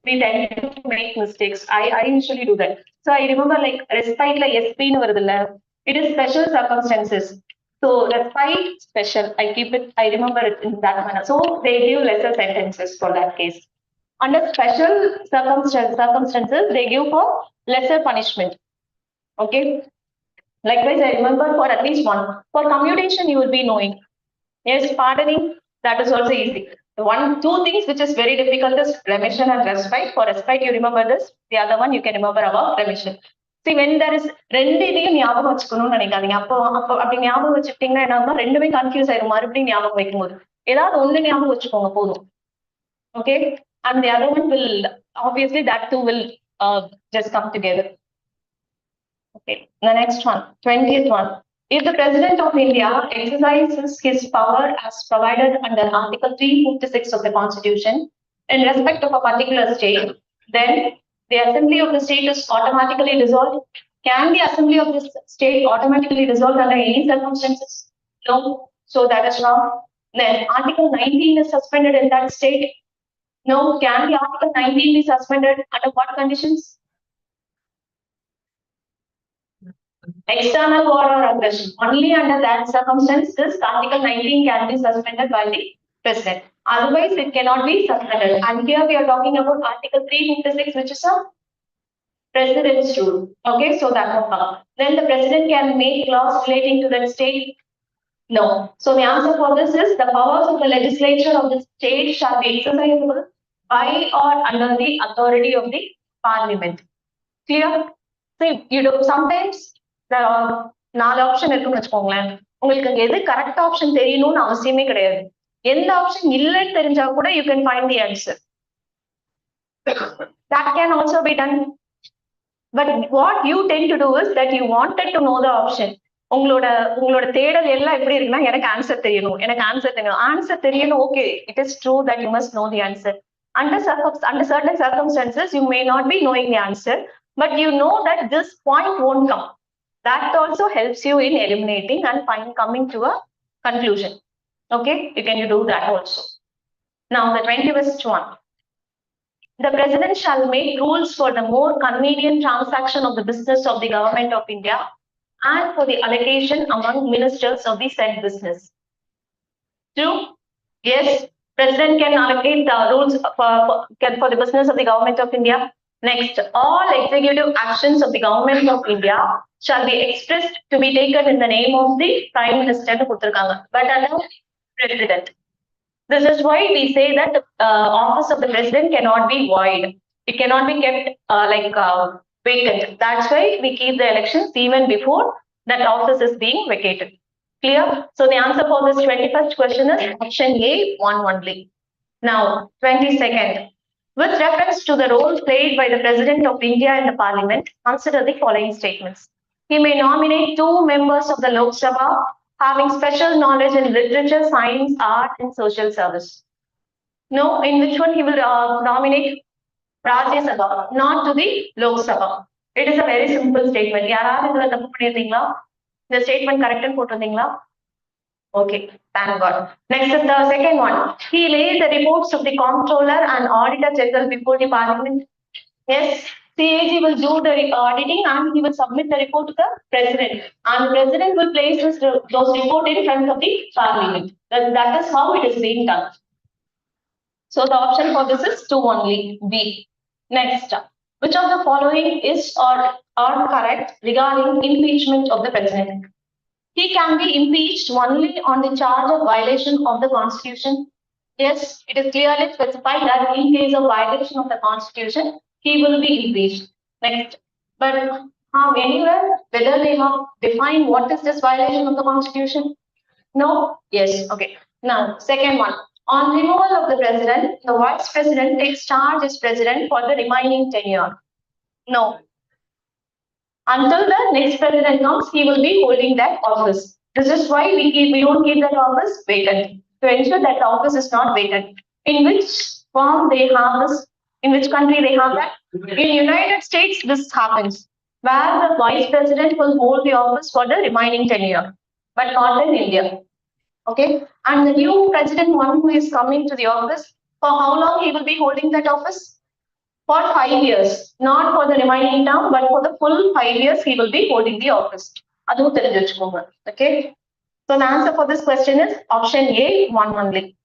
we tend to make mistakes. I usually do that. So I remember like respite like SP it is special circumstances. So respite special. I remember it in that manner. So they give lesser sentences for that case. Under special circumstances, they give for lesser punishment. Okay. Likewise, I remember for at least one. For commutation, you will be knowing. Yes, pardoning, that is also easy. Two things which is very difficult is remission and respite. For respite, you remember this. The other one you can remember about remission. See, when there is ரெண்டு இதையும் ஞாபகம் வச்சுக்கணும்னு நினைக்காதீங்க. அப்போ அப்படி ஞாபகம் வச்சுக்கிட்டீங்கன்னா என்ன ரெண்டுமே கன்ஃபியூஸ் ஆயிரும் மறுபடியும் ஞாபகம் வைக்கும்போது ஏதாவது ஒண்ணு ஞாபகம் வச்சுக்கோங்க போதும். Okay, and the other one will obviously that too will just come together. Okay, the next one, 20th one. If the President of India exercises his power as provided under Article 356 of the Constitution in respect of a particular state, then the Assembly of the state is automatically dissolved. Can the Assembly of this state automatically dissolve under any circumstances? No. So that is wrong. Then Article 19 is suspended in that state. No. Can the Article 19 be suspended under what conditions? External war or aggression. Only under that circumstance, this Article 19 can be suspended by the President. Otherwise, it cannot be suspended. And here we are talking about Article 356, which is a President's rule. Okay, so that will come. Then the President can make laws relating to that state. No. So the answer for this is the powers of the legislature of the state shall be exercisable by or under the authority of the Parliament. Clear? So you do sometimes நாலு option இருக்குன்னு வச்சுக்கோங்களேன் உங்களுக்கு எது correct option தெரியணும்னு அவசியமே கிடையாது எந்த option இல்லைன்னு தெரிஞ்சா கூட you can find the answer that can also be done but what you tend to do is that you wanted to know the option உங்களோட தேடல் எல்லாம் எப்படி இருக்குன்னா எனக்கு ஆன்சர் தெரியணும் ஆன்சர் தெரியணும் okay it is true that you must know the answer under certain circumstances you may not be knowing the answer but you know that this point won't come. That also helps you in eliminating and coming to a conclusion. Okay, you can do that also. Now the 21st one. The President shall make rules for the more convenient transaction of the business of the Government of India and for the allocation among ministers of the said business. True? Yes, President can allocate the rules for the business of the Government of India. Next, all executive actions of the Government of India shall be expressed to be taken in the name of the Prime Minister, but under President. This is why we say that the office of the President cannot be void. It cannot be kept vacant. That's why we keep the elections even before that office is being vacated. Clear? So the answer for this 21st question is option A, one only. Now, 22nd. With reference to the role played by the President of India in the Parliament, consider the following statements. He may nominate 2 members of the Lok Sabha having special knowledge in literature, science, art, and social service. No, in which one he will nominate Rajya Sabha, not to the Lok Sabha. It is a very simple statement. The statement correct and put. Okay, thank God. Next is the second one. He laid the reports of the Comptroller and Auditor General before the Parliament. Yes, CAG will do the auditing and he will submit the report to the President. And the President will place those reports in front of the Parliament. That is how it is being done. So the option for this is 2 only, B. Next, which of the following is or are correct regarding impeachment of the President? He can be impeached only on the charge of violation of the Constitution. Yes, it is clearly specified that in case of violation of the Constitution, he will be impeached. Next, but Anywhere whether they have defined what is this violation of the constitution? No? Yes. Okay. Now, second one. On removal of the president, the vice president takes charge as president for the remaining tenure. No. Until the next president comes, he will be holding that office. This is why we don't keep that office vacant, to ensure that office is not vacant. In which form they have this? In which country they have that? In United States, this happens, where the vice president will hold the office for the remaining tenure, but not in India. Okay, and the new president, one who is coming to the office, for how long he will be holding that office? For 5 years, not for the remaining term, but for the full 5 years, he will be holding the office. Okay. So the answer for this question is option A, one only.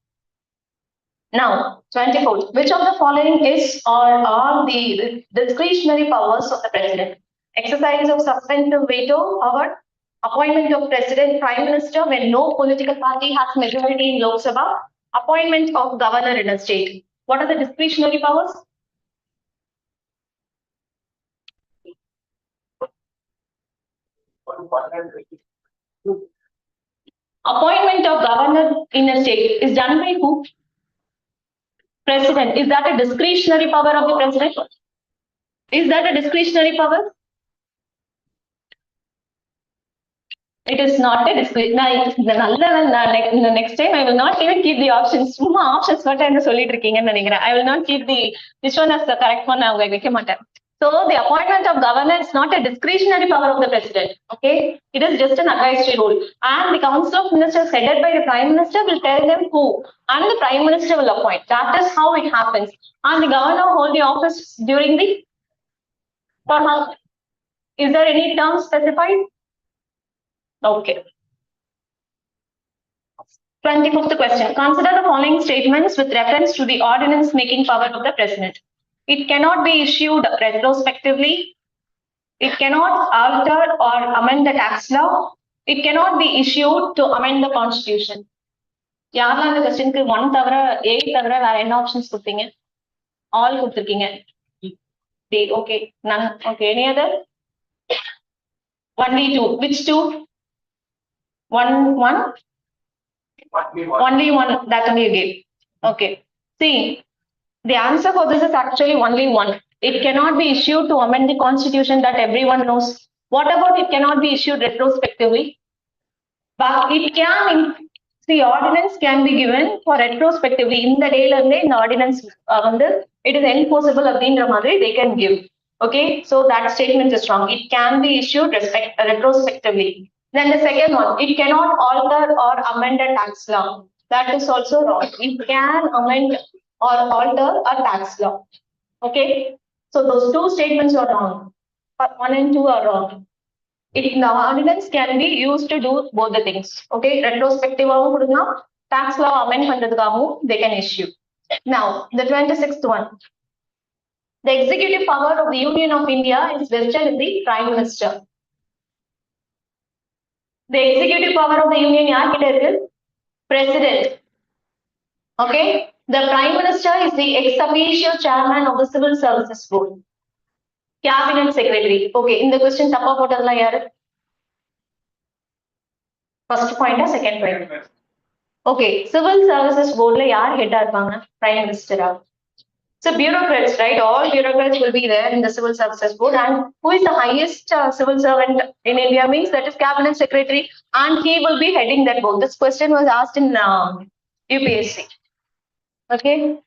Now, 24th. Which of the following is or are the discretionary powers of the president? Exercise of substantive veto power, appointment of president, prime minister when no political party has majority in Lok Sabha, appointment of governor in a state. What are the discretionary powers? Appointment of governor in a state is done by who? President. Is that a discretionary power of the president? Is that a discretionary power? It is not a discretionary. The next time I will not even keep the options. Options I will not keep this one as the correct one. So the appointment of governor is not a discretionary power of the president. Okay, it is just an advisory role. And the council of ministers headed by the prime minister will tell them who, and the prime minister will appoint. That is how it happens. And the governor hold the office during the. Is there any term specified? Okay. 25th question. Consider the following statements with reference to the ordinance making power of the president. It cannot be issued retrospectively. It cannot alter or amend the tax law. It cannot be issued to amend the constitution. யாரெல்லாம் இந்த क्वेश्चनக்கு 1 தவிர 8 தவிர வேற என்ன options கொடுத்தீங்க? All கொடுத்திருக்கீங்க. D. Okay. None. Okay. Any other? Only 2. Which 2? One. Only one. That only you gave. Okay. See, the answer for this is actually only one. It cannot be issued to amend the constitution, that everyone knows. What about it cannot be issued retrospectively? But it can, the ordinance can be given for retrospectively. In the day, in the ordinance, it is enforceable they can give. Okay, so that statement is wrong. It can be issued retrospectively. Then the second one, it cannot alter or amend a tax law. That is also wrong. It can amend or alter a tax law. Okay, so those two statements are wrong. 1 and 2 are wrong. The ordinance can be used to do both the things. Okay, retrospective tax law amend they can issue. Now, the 26th one. The executive power of the Union of India is vested in the Prime Minister. The executive power of the Union is President. Okay, the Prime Minister is the ex officio chairman of the Civil Services Board. Cabinet Secretary. Okay, in the question, first point or second point? Okay, Civil Services Board head Prime Minister. So bureaucrats, right? All bureaucrats will be there in the Civil Services Board. And who is the highest civil servant in India means that is Cabinet Secretary, and he will be heading that board. This question was asked in UPSC. Okay.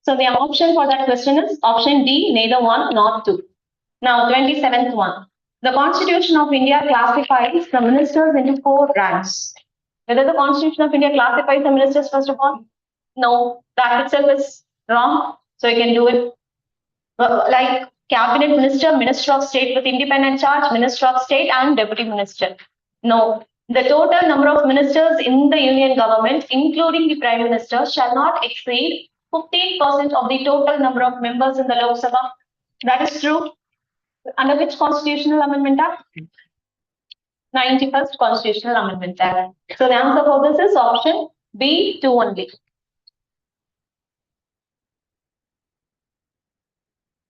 So the option for that question is option D, neither one nor two. Now, 27th one. The Constitution of India classifies the ministers into 4 ranks. Whether the Constitution of India classifies the ministers first of all? No, that itself is wrong. So you can do it like Cabinet Minister, Minister of State with independent charge, Minister of State and Deputy Minister. No, the total number of ministers in the Union government, including the Prime Minister, shall not exceed 15% of the total number of members in the Lok Sabha. That is true. Under which constitutional amendment? 91st Constitutional Amendment. So the answer for this is option B, 2 only.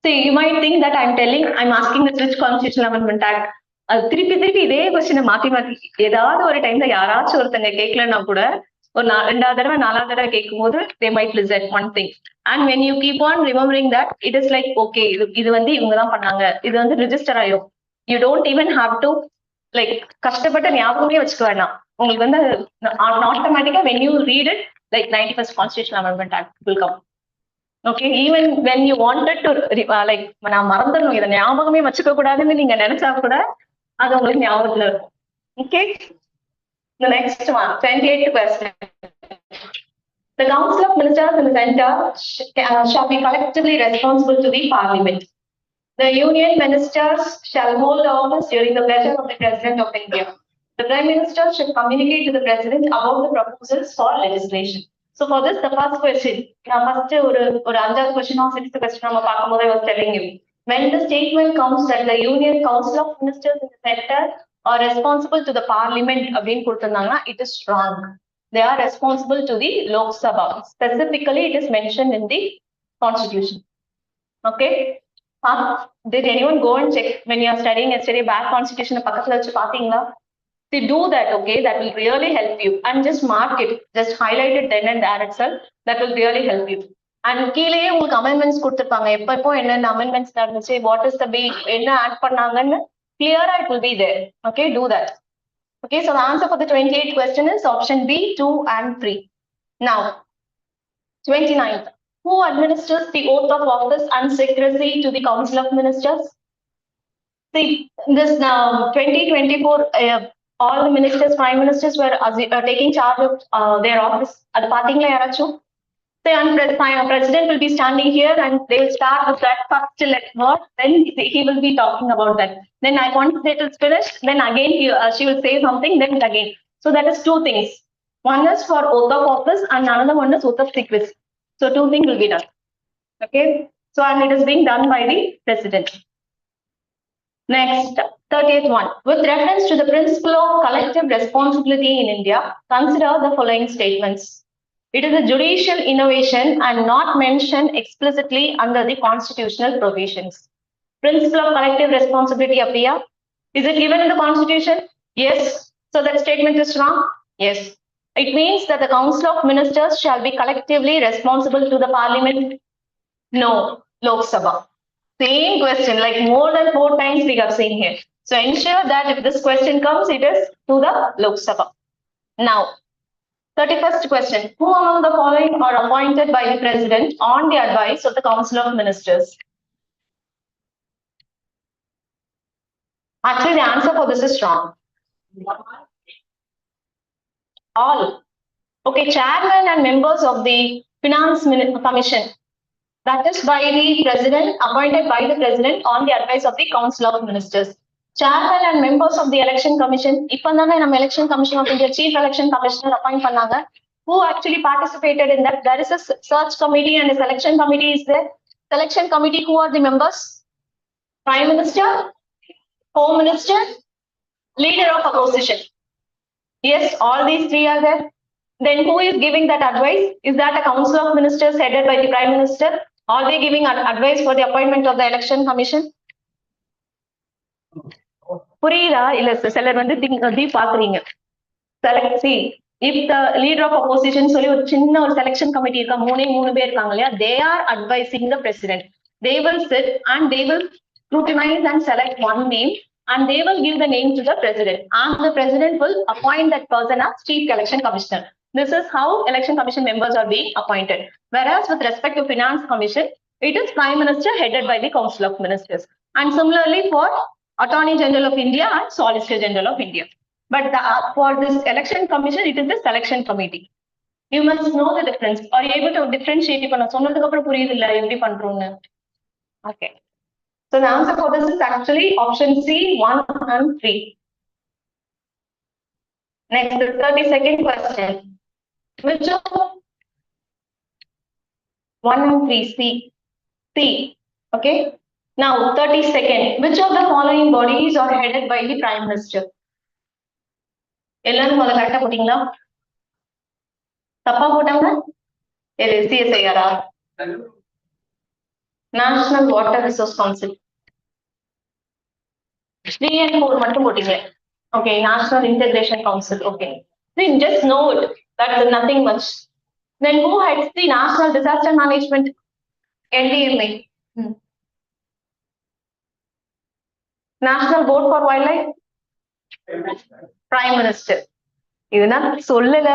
So you might think that I'm asking the which Constitutional Amendment Act. திருப்பி இதே கொஸ்டினை மாத்தி ஏதாவது ஒரு டைம்ல யாராச்சும் ஒருத்தங்க கேட்கலன்னா கூட ஒரு 2வது தடவை 4வது தடவை கேட்கும் போது they might listen one thing. And when you keep on remembering that, it is like okay, இது வந்து இவங்க தான் பண்ணாங்க, இது வந்து ரிஜிஸ்டர் ஆயிரும். You don't even have to like கஷ்டப்பட்ட ஞாபகமே வச்சுக்க வேண்டாம். உங்களுக்கு வந்து ஆட்டோமேட்டிக்கா when you read it, like 91st Constitutional Amendment Act will come. Okay, even when you wanted to like நான் மறந்துடணும் இதை ஞாபகமே வச்சுக்க கூடாதுன்னு நீங்க நினைச்சா கூட அது உங்களுக்கு ஞாபகத்துல இருக்கும். Okay, the next one, 28th question. The Council of Ministers in the Centre shall be collectively responsible to the Parliament. The Union Ministers shall hold office during the pleasure of the President of India. The Prime Minister should communicate to the President about the proposals for legislation. So for this, the first question, first or another question or 6th question I was telling you. When the statement comes that the Union Council of Ministers in the Centre are responsible to the Parliament, it is wrong. They are responsible to the Lok Sabha. Specifically, it is mentioned in the Constitution. Okay. Did anyone go and check when you are studying yesterday back Constitution? To do that, okay, that will really help you. And just mark it, just highlight it then and there itself. That will really help you. And கீழேயே உங்களுக்கு amendments கொடுத்திருப்பாங்க. எப்போ என்னென்ன amendments நடந்துச்சு, what is the bill, என்ன add பண்ணாங்கன்னு clear it will be there. Okay, do that. Okay, so the answer for the 28th question is option B, 2 and 3. Now, 29th. Who administers the oath of office and secrecy to the Council of Ministers? See, this 2024, all the ministers, prime ministers were taking charge of their office. At the yarachu. The president will be standing here and they will start with that first word. Then he will be talking about that. Then once it is finished, then again she will say something. Then again. So that is 2 things. One is for oath of office and another one is oath of secrecy. So 2 things will be done. Okay. So and it is being done by the president. Next, 30th one. With reference to the principle of collective responsibility in India, consider the following statements. It is a judicial innovation and not mentioned explicitly under the constitutional provisions. Principle of collective responsibility appear. Is it given in the Constitution? Yes. So that statement is wrong? Yes. It means that the Council of Ministers shall be collectively responsible to the Parliament? No. Lok Sabha. Same question, like more than 4 times we have seen here. So ensure that if this question comes, it is to the Lok Sabha. Now, 31st question. Who among the following are appointed by the President on the advice of the Council of Ministers? Actually, the answer for this is wrong. All. Okay, chairman and members of the Finance Commission. That is by the President, appointed by the President on the advice of the Council of Ministers. Chairman and members of the Election Commission, Election Commission of India, Chief Election Commissioner appoint pannanga. Who actually participated in that? There is a search committee and a selection committee is there. Selection committee, who are the members? Prime Minister, Home Minister, Leader of Opposition. Yes, all these 3 are there. Then who is giving that advice? Is that a Council of Ministers headed by the Prime Minister? Are they giving advice for the appointment of the Election Commission? புரியுதா இல்ல சிலர் வந்து பாக்குறீங்க. See, if the leader of opposition சொல்லி ஒரு சின்ன ஒரு selection committee இருக்கா, 3 பேர் இருக்காங்க இல்லையா, they are advising the president. They will sit and they will scrutinize and select one name and they will give the name to the president and the president will appoint that person as chief election commissioner. This is how election commission members are being appointed. Whereas with respect to finance commission, it is Prime Minister headed by the Council of Ministers. And similarly for Attorney General of India and Solicitor General of India. But for this election commission, it is the selection committee. You must know the difference. Are you able to differentiate? Okay. So the answer for this is actually option C, 1 and 3. Next, the 32nd question. Which of 1 and 3, C. Okay. Now, 32nd. Which of the following bodies are headed by the Prime Minister? எல்லாரும் முதல்ல கரெக்டா போட்டீங்களா? தப்பா போட்டாங்க? CSIR. National Water Resource Council. 3 and 4 மட்டும் போட்டீங்க. Okay, National Integration Council. Okay. Then just know it. That's nothing much. Then who heads the National Disaster Management? NDMA. National Board for Wildlife? Prime Minister. இதுதான் சொல்லல.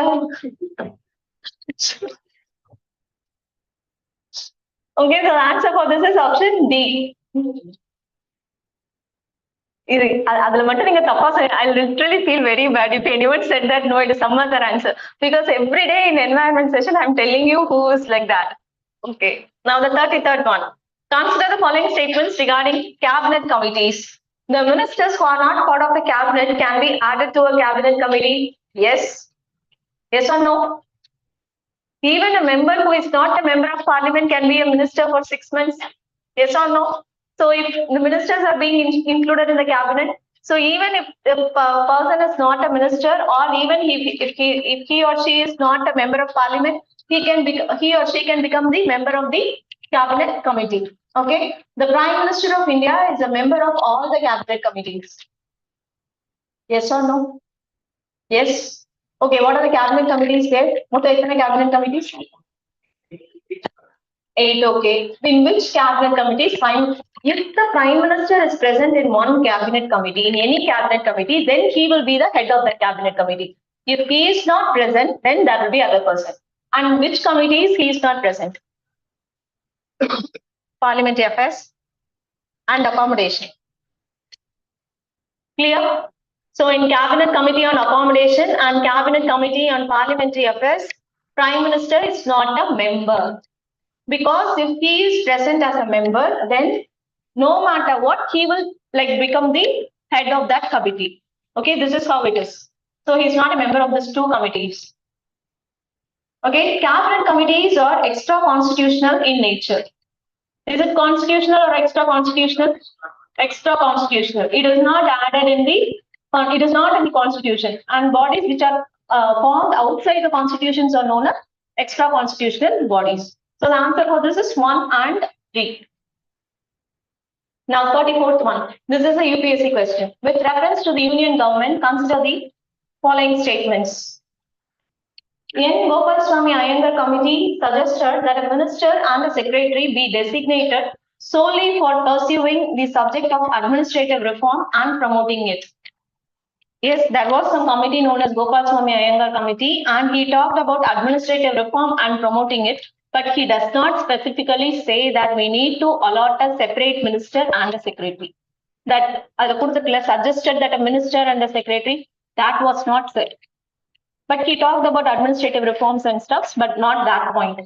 Okay, the answer for this is option D. அதுல மட்டும் நீங்க தப்பா சொல்லுங்க. I literally feel very bad if anyone said that no, it is some other answer. Because every day in environment session, I'm telling you who is like that. Okay. Now the 33rd one. Consider the following statements regarding cabinet committees. The ministers who are not part of the cabinet can be added to a cabinet committee. Yes. Yes or no? Even a member who is not a member of parliament can be a minister for 6 months. Yes or no? So if the ministers are being included in the cabinet, so even if the person is not a minister, or even if he or she is not a member of parliament, he or she can become the member of the cabinet committee. Okay, the Prime Minister of India is a member of all the cabinet committees. Yes or no? Yes. Okay, what are the cabinet committees there? What are the cabinet committees? 8. Okay. In which cabinet committees? If the Prime Minister is present in one cabinet committee, in any cabinet committee, then he will be the head of that cabinet committee. If he is not present, then that will be other person. And which committees he is not present? Parliamentary Affairs and Accommodation. Clear? So in Cabinet Committee on Accommodation and Cabinet Committee on Parliamentary Affairs, Prime Minister is not a member. Because if he is present as a member, then no matter what, he will become the head of that committee. Okay, this is how it is. So he's not a member of these two committees. Okay, cabinet committees are extra constitutional in nature. Is it constitutional or extra constitutional? Extra constitutional. It is not added in the, it is not in the constitution. And bodies which are formed outside the constitutions are known as extra constitutional bodies. So the answer for this is 1 and 3. Now 34th one. This is a UPSC question. With reference to the union government, consider the following statements. N. Gopalswamy Iyengar committee suggested that a minister and a secretary be designated solely for pursuing the subject of administrative reform and promoting it. Yes, there was some committee known as Gopalswamy Iyengar committee, and he talked about administrative reform and promoting it. But he does not specifically say that we need to allot a separate minister and a secretary. That suggested that a minister and a secretary, that was not said. But he talked about administrative reforms and stuff, but not that point.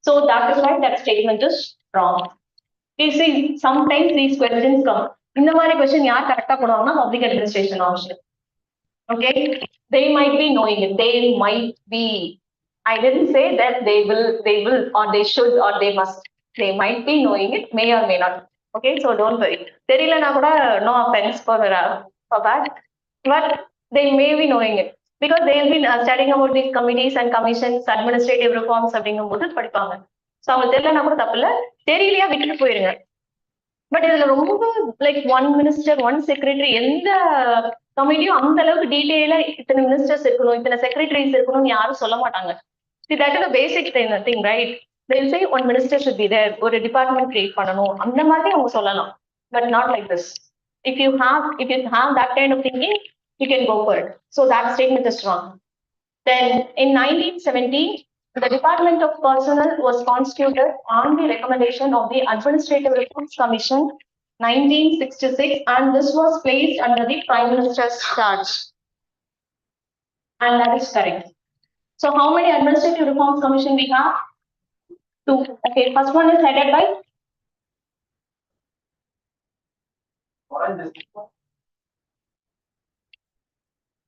So that is why that statement is wrong. You see, sometimes these questions come. In the question, yaar correct public administration option. Okay, they might be knowing it. They might be. I didn't say that they will, or they should, or they must. They might be knowing it, may or may not. Okay, so don't worry. No offense for that, but they may be knowing it because they have been studying about these committees and commissions, administrative reforms. So அவங்க தெரியலனா கூட தப்பு இல்ல, தெரியலையா விட்டுட்டு போயிருங்க. But இதுல ரொம்ப one minister, one secretary, எந்த கமிட்டியும் அந்த அளவுக்கு டீடைலா இத்தனை மினிஸ்டர்ஸ் இருக்கணும், இத்தனை செக்ரட்டரிஸ் இருக்கணும்னு யாரும் சொல்ல மாட்டாங்க. See, that is the basic thing, right? They'll say one minister should be there, ஒரு டிபார்ட்மெண்ட் கிரியேட் பண்ணணும், அந்த மாதிரி அவங்க சொல்லலாம். But not like this. If you have that kind of thinking, you can go for it. So that statement is wrong. Then in 1970, the Department of Personnel was constituted on the recommendation of the Administrative Reforms Commission 1966, and this was placed under the Prime Minister's charge. And that is correct. So how many Administrative Reforms Commission we have? 2. Okay, first one is headed by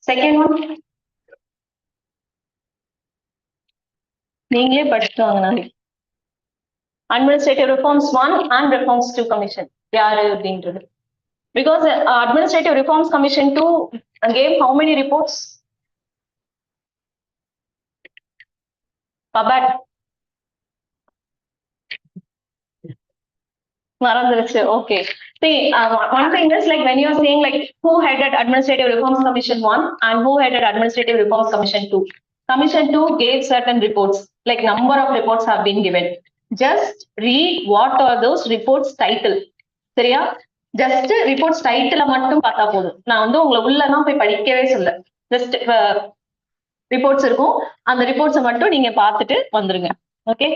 second one. நீங்களே படிச்சுட்டு வாங்க நாளைக்கு. Administrative Reforms 1 and Reforms 2 Commission. யாரு அப்படின்றது. Because Administrative Reforms Commission 2 gave how many reports? Pabat. மறந்துருச்சு. Okay. See, one thing is like when you're saying like who headed Administrative Reforms Commission 1 and who headed Administrative Reforms Commission 2. Commission 2 gave certain reports, like number of reports have been given. Just read what are those reports title. சரியா? Just reports title மட்டும் பார்த்தா போதும். நான் வந்து உங்களை உள்ளலாம் போய் படிக்கவே சொல்ல. Just reports இருக்கும். அந்த reports மட்டும் நீங்க பார்த்துட்டு வந்துருங்க. Okay?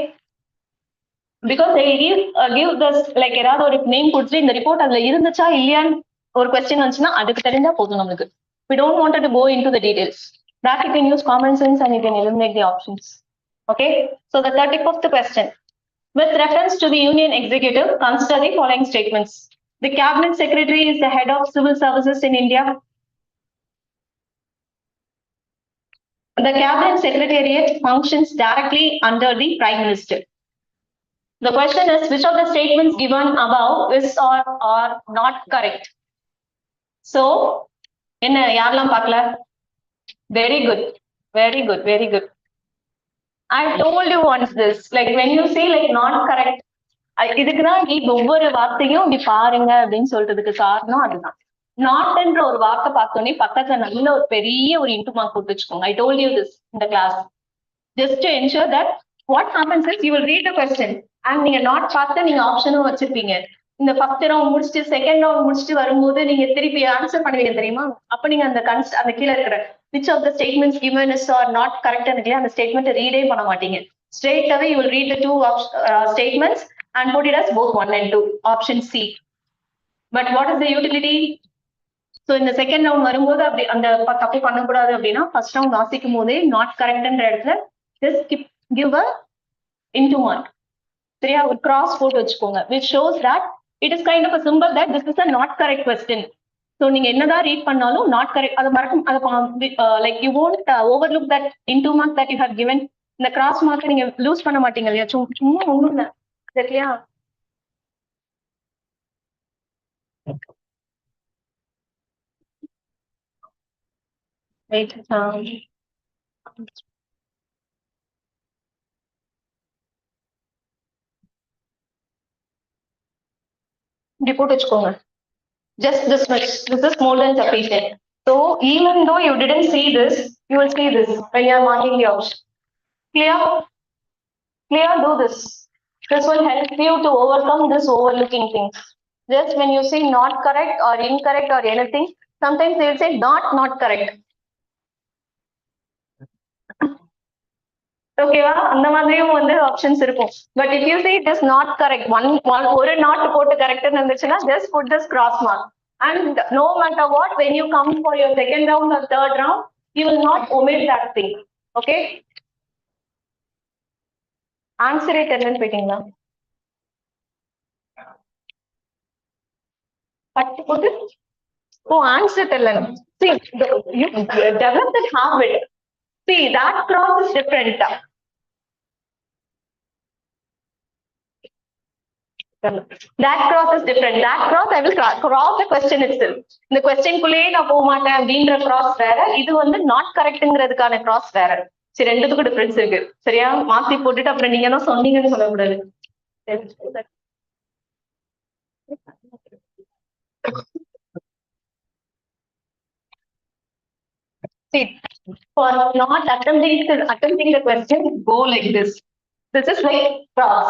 Because they give this like ஏதாவது ஒரு நேம் கொடுத்து இந்த ரிப்போர்ட் அதுல இருந்துச்சா இல்லையான்னு ஒரு கொஸ்டின் வந்துச்சுன்னா அதுக்கு தெரிஞ்சா போதும் நமக்கு. We don't want to go into the details. That you can use common sense and you can eliminate the options. Okay. So the 34th question. With reference to the Union Executive, consider the following statements. The Cabinet Secretary is the head of civil services in India. The Cabinet Secretariat functions directly under the Prime Minister. The question is, which of the statements given above is or are not correct? So, என்ன யாரெல்லாம் பார்க்கல? Very good, very good, very good. I told you once this, like when you say like not correct, இதுக்குதான் ஒவ்வொரு வார்த்தையும் இப்படி பாருங்க அப்படின்னு சொல்றதுக்கு காரணம் அதுதான். நாட் என்ற ஒரு வார்த்தை பார்த்தோன்னே பக்கத்துல நல்ல ஒரு பெரிய ஒரு இன்டு மார்க் போட்டு வச்சுக்கோங்க. I told you this in the class. Just to ensure that what happens is you will read the question. And நீங்க நாட் பார்த்து நீங்க ஆப்ஷனும் வச்சிருப்பீங்க. இந்த ஃபர்ஸ்ட் ரவுண்ட் முடிச்சுட்டு செகண்ட் ரவுண்ட் முடிச்சுட்டு வரும்போது நீங்க திருப்பி ஆன்சர் பண்ணுவீங்க தெரியுமா? அப்ப நீங்க அந்த கீழே இருக்கிற which of the statements given is or not correct ன்னு அந்த ஸ்டேட்மெண்ட் ரீடே பண்ண மாட்டீங்க. Straight away you will read the two statements and put it as both 1 and 2, option C. But what is the utility? So இந்த second round வரும்போது அப்படி அந்த தப்பு பண்ணக்கூடாது அப்படின்னா ஃபர்ஸ்ட் ரவுண்ட் வாசிக்கும் போதே நாட் கரெக்ட்ன்ற இடத்துல just give a into mark. சரியா? ஒரு cross போட்டு வச்சுக்கோங்க, which shows that it is kind of a symbol that this is a not correct question. So நீங்க என்னதான் ரீட் பண்ணாலும் not correct அது மறக்கும். அது like you won't overlook that into mark that you have given. இந்த cross mark நீங்க loose பண்ண மாட்டீங்க இல்லையா? சும்மா ஒண்ணும் இல்ல. சரியா? Wait. Report வச்சுக்கோங்க. Just this much. This is more than sufficient. So even though you didn't see this, you will see this when you are marking the option. Clear? Clear? Do this. This will help you to overcome this overlooking things. Just when you say not correct or incorrect or anything, sometimes they will say not correct. ஓகேவா? அந்த மாதிரியும் வந்து options இருக்கும். But if you say it is not correct, ஒரு not போட்டு correct இருந்துச்சுன்னா just put this cross mark. And no matter what, when you come for your second round or third round, you will not omit that thing. Okay? Answer it என்னன்னு போயிட்டீங்களா? Oh, answer தெரியல. See, you develop that habit. See, that cross is different. That cross is different. That cross I will cross the question itself. The question குள்ளேயே நான் போக மாட்டேன் அப்படின்ற cross வேற, இது வந்து not correctங்கிறதுக்கான cross வேற. சரி, ரெண்டுத்துக்கும் டிஃபரன்ஸ் இருக்கு. சரியா? மாத்தி போட்டுட்டு அப்புறம் நீங்க என்ன சொன்னீங்கன்னு சொல்லக்கூடாது. See, for not attempting the question, go like this. This is like cross.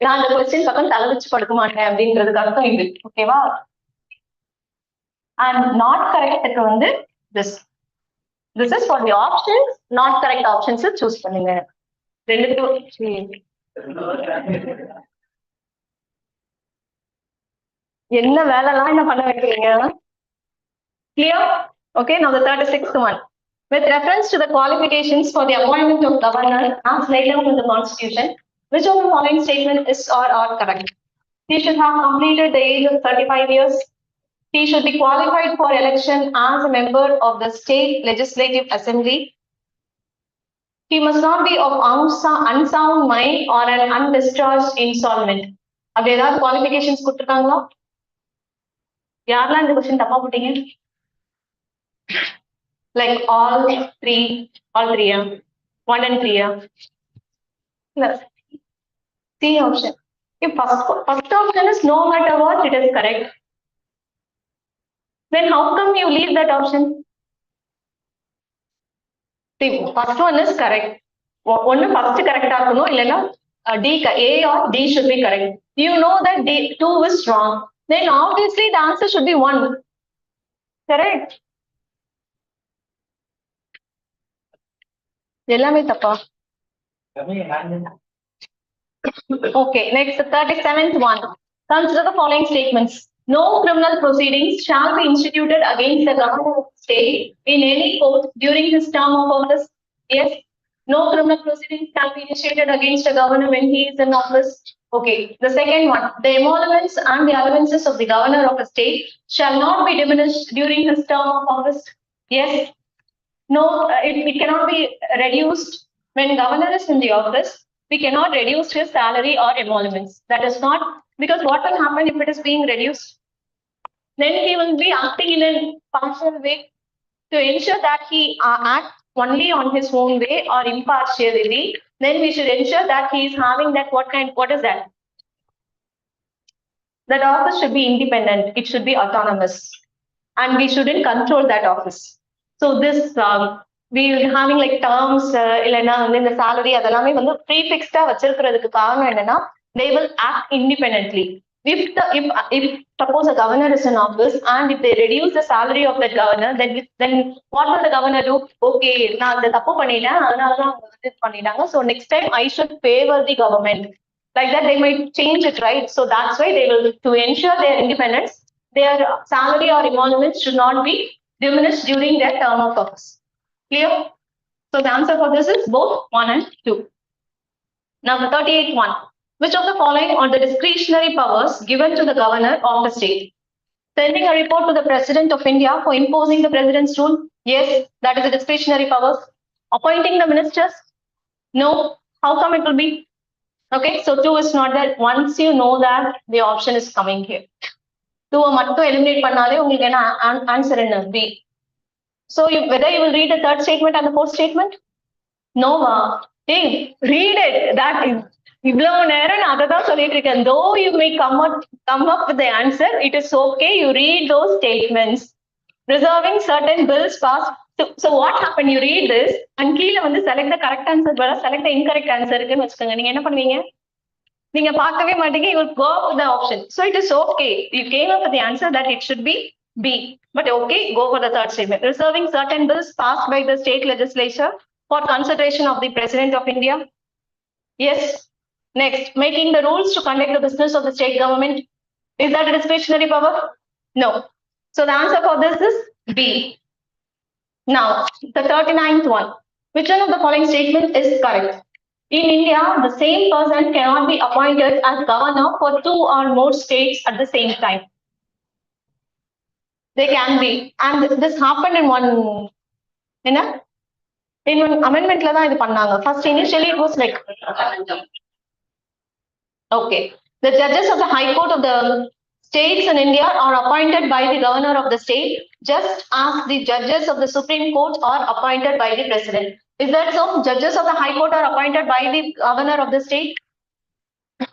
நான் அந்த கொஸ்டின் பக்கம் தலை வச்சு படுக்க மாட்டேன் அப்படின்றதுக்கு அர்த்தம் இது. ஓகேவா? And not correct வந்து this. This is for the options. Not correct options choose பண்ணுங்க. என்ன வேலைலாம் என்ன பண்ண வைக்கிறீங்க? Clear? Okay, now the 36th one. With reference to the qualifications for the appointment of governor as laid down in the Constitution, which of the following statement is or are correct? He should have completed the age of 35 years. He should be qualified for election as a member of the state legislative assembly. He must not be of unsound mind or an undischarged insolvent. அப்படி ஏதாவது qualifications கொடுத்துருக்காங்களா? யாரெல்லாம் இந்த question தப்பா போட்டீங்க? Like all three, yeah. 1 and 3, yeah. C option. If first option is no matter what, it is correct. Then how come you leave that option? See, first one is correct. One first correct D, A or D should be correct. You know that D, 2 is wrong. Then obviously the answer should be 1. Correct? எல்லாமே தப்பா? Okay, next, the 37th one. Consider the following statements. No criminal proceedings shall be instituted against the governor of the state in any court during his term of office. Yes, no criminal proceedings shall be initiated against a governor when he is in office. Okay, the second one. The emoluments and the allowances of the governor of a state shall not be diminished during his term of office. Yes, no, it cannot be reduced when governor is in the office. We cannot reduce his salary or emoluments. That is not, because what will happen if it is being reduced? Then he will be acting in a partial way. To ensure that he acts only on his own way or impartially, then we should ensure that he is having that what is that? That office should be independent, it should be autonomous, and we shouldn't control that office. So this we having like terms இல்லைன்னா வந்து இந்த salary அதெல்லாமே வந்து prefixed வச்சிருக்கிறதுக்கு காரணம் என்னன்னா they will act independently. If suppose a governor is in office and if they reduce the salary of that governor, then what will the governor do? Okay, நான் இந்த தப்பு பண்ணிட்டேன் அதனாலதான் அவங்க பண்ணிட்டாங்க, so next time I should favor the government. Like that they might change it, right? So that's why they will, to ensure their independence, their salary or emoluments should not be diminished during their term of office. Clear? So the answer for this is both 1 and 2. Now the 38th one. Which of the following are the discretionary powers given to the governor of the state? Sending a report to the President of India for imposing the President's rule? Yes, that is a discretionary powers. Appointing the ministers? No. How come it will be? Okay, so 2 is not that. Once you know that, the option is coming here. 2 மட்டும் eliminate பண்ணாலே உங்களுக்கு என்ன answer என்ன B. So whether you will read the third statement and the fourth statement? No, hey, read it. That is இவ்வளவு நேரம் நான் அதை தான் சொல்லிட்டு இருக்கேன். Though you may come up with the answer, it is okay. You read those statements. Reserving certain bills passed. So what happened? You read this and கீழே வந்து select the correct answer பதிலா select the incorrect answer இருக்குன்னு வச்சுக்கோங்க. நீங்க என்ன பண்ணுவீங்க? நீங்க பார்க்கவே மாட்டீங்க. You will go with the option. So it is okay. You came up with the answer that it should be B. But okay, go for the third statement. Reserving certain bills passed by the state legislature for consideration of the President of India. Yes. Next, making the rules to conduct the business of the state government. Is that a discretionary power? No. So the answer for this is B. Now, the 39th one. Which one of the following statement is correct? In India, the same person cannot be appointed as governor for 2 or more states at the same time. They can be. And this happened in one amendment la dhaan idu pannaanga. First initially it was like okay, the judges of the High Court of the states in India are appointed by the governor of the state, just as the judges of the Supreme Court are appointed by the president. Is that so? Judges of the High Court are appointed by the governor of the state.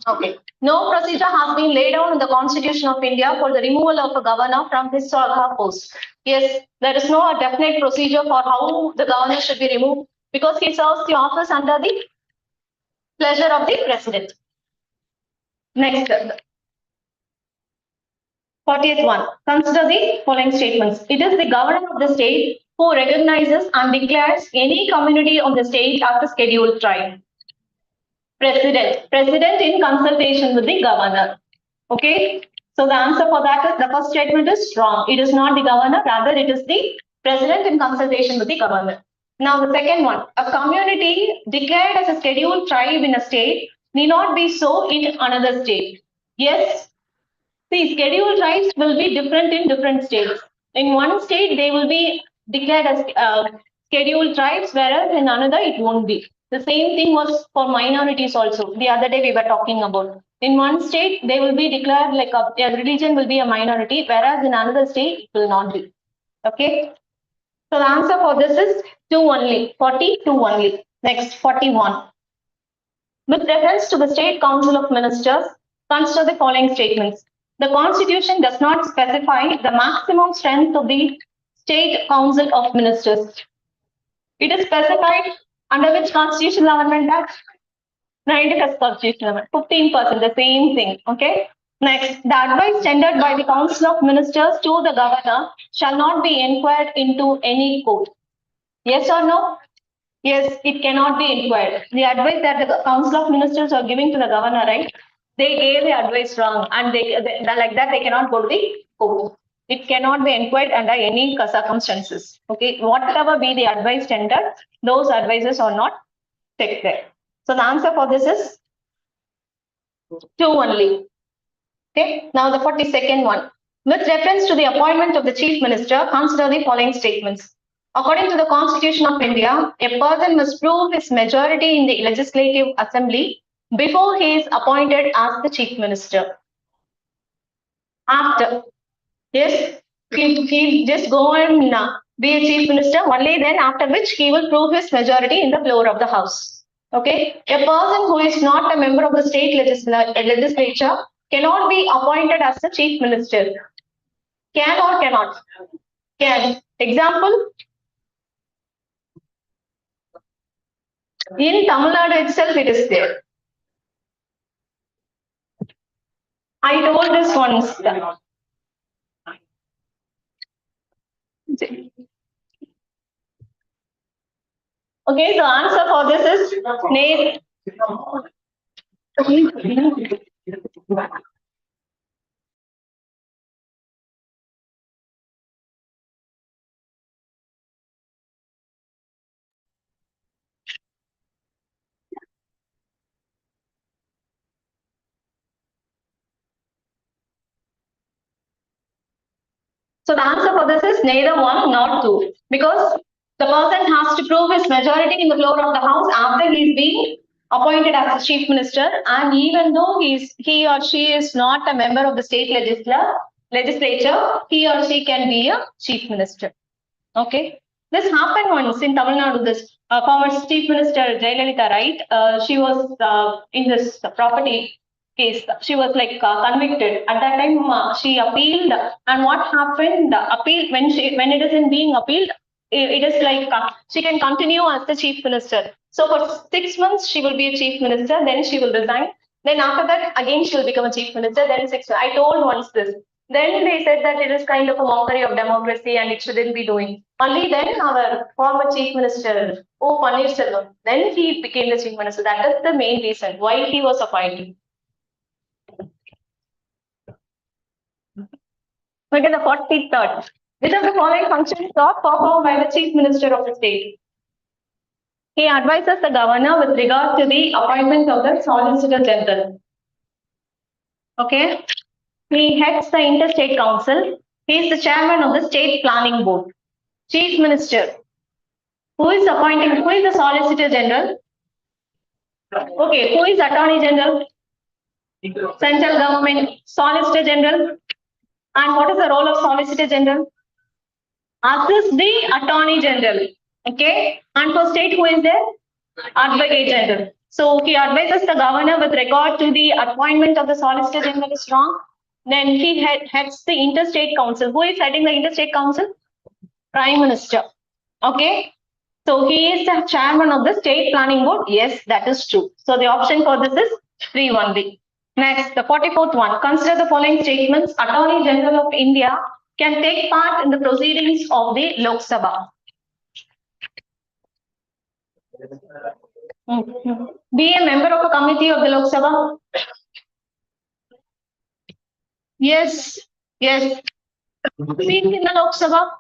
Okay. No procedure has been laid down in the Constitution of India for the removal of a governor from his or her post. Yes, there is no definite procedure for how the governor should be removed because he serves the office under the pleasure of the president. Next, 40th one. Consider the following statements. It is the governor of the state who recognizes and declares any community of the state as a scheduled tribe. President in consultation with the governor. Okay, so the answer for that is the first statement is wrong. It is not the governor, rather it is the president in consultation with the governor. Now the second one, a community declared as a scheduled tribe in a state need not be so in another state. Yes, see, scheduled tribes will be different in different states. In one state they will be declared as scheduled tribes, whereas in another it won't be. The same thing was for minorities also. The other day we were talking about. In one state, they will be declared like a religion will be a minority, whereas in another state, it will not be. Okay. So the answer for this is 2 only. 42 only. Next, 41. With reference to the State Council of Ministers, Consider the following statements. The Constitution does not specify the maximum strength of the State Council of Ministers. It is specified under which Constitutional Amendment Act? 91st Constitutional Amendment, 15%, the same thing. Okay. Next, the advice tendered by the Council of Ministers to the Governor shall not be inquired into any court. Yes or no? Yes, it cannot be inquired. The advice that the Council of Ministers are giving to the Governor, right? They gave the advice wrong, and they like that they cannot go to the court. It cannot be inquired under any circumstances. Okay, whatever be the advice tendered, those advices are not checked there. So the answer for this is 2 only. Okay, now the 42nd one. With reference to the appointment of the Chief Minister, consider the following statements. According to the Constitution of India, a person must prove his majority in the Legislative Assembly before he is appointed as the Chief Minister. After, yes, he'll just go and be a Chief Minister, only then after which he will prove his majority in the floor of the House. Okay, a person who is not a member of the state legislature cannot be appointed as the Chief Minister. Can or cannot? Can. Example? In Tamil Nadu itself, it is there. I told this once. Okay, the answer for this is nay. So the answer for this is neither one nor two, because the person has to prove his majority in the floor of the House after he's being appointed as the Chief Minister, and even though he or she is not a member of the state legislature, he or she can be a Chief Minister. Okay, this happened once in Tamil Nadu. This former Chief Minister Jayalalitha, right? She was in this property case. She was like convicted. At that time, she appealed, and what happened? The appeal when it is in being appealed, it is like she can continue as the Chief Minister. So for 6 months she will be a Chief Minister, then she will resign. Then after that, again she will become a Chief Minister. Then 6 months. I told once this. Then they said that it is kind of a mockery of democracy and it shouldn't be doing. Only then our former Chief Minister, O. Pannirselvam, then he became the Chief Minister. That is the main reason why he was appointed. Look at the 43rd. Which of the following functions are performed by the Chief Minister of the state? He advises the governor with regard to the appointment of the Solicitor General. Okay. He heads the Interstate Council. He is the chairman of the State Planning Board. Chief Minister. Who is appointing? Who is the Solicitor General? Okay. Who is Attorney General? Central Government. Solicitor General. And what is the role of Solicitor General? Assist the Attorney General. Okay. And for state, who is there? Advocate General. So he advises the governor with regard to the appointment of the Solicitor General is wrong. Then he heads the Interstate Council. Who is heading the Interstate Council? Prime Minister. Okay. So he is the chairman of the State Planning Board. Yes, that is true. So the option for this is 3 only. Next, the 44th one. Consider the following statements. Attorney General of India can take part in the proceedings of the Lok Sabha. Be a member of a committee of the Lok Sabha. Yes. Yes. Speak in the Lok Sabha.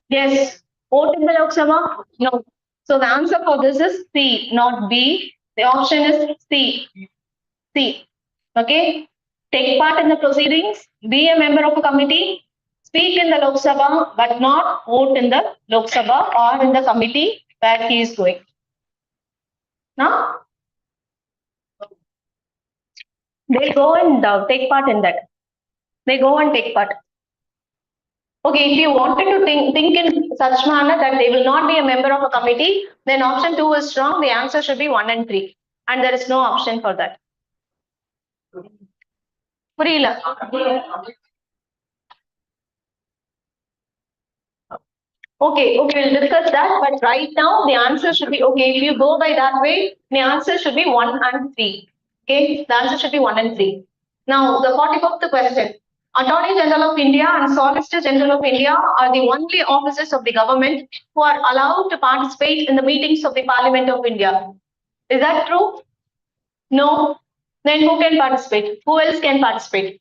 Yes. Vote in the Lok Sabha. No. So the answer for this is C, not B. The option is C. C. Okay. Take part in the proceedings. Be a member of a committee. Speak in the Lok Sabha, but not vote in the Lok Sabha or in the committee where he is going. Now, they go and take part in that. They go and take part. Okay, if you wanted to think in such manner that they will not be a member of a committee, then option 2 is wrong. The answer should be 1 and 3. And there is no option for that. புரியல. Okay, we'll discuss that. But right now, the answer should be okay. If you go by that way, the answer should be 1 and 3. Okay, the answer should be 1 and 3. Now, the 44th question. Attorney General of India and Solicitor General of India are the only officers of the government who are allowed to participate in the meetings of the Parliament of India. Is that true? No. Then who can participate? Who else can participate?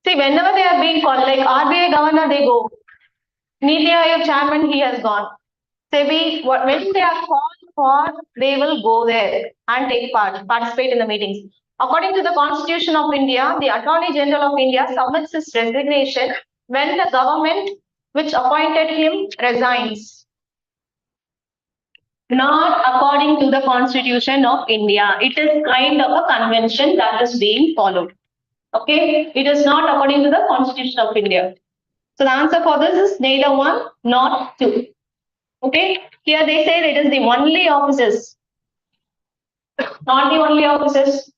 See, whenever they are being called, like RBI governor, they go. Niti Aayog chairman, he has gone. SEBI, when they are called for, they will go there and take part, participate in the meetings. According to the Constitution of India, the Attorney General of India submits his resignation when the government which appointed him resigns. Not according to the Constitution of India. It is kind of a convention that is being followed. Okay, it is not according to the Constitution of India. So the answer for this is neither 1 nor 2. Okay, here they say it is the only officers, not the only officers.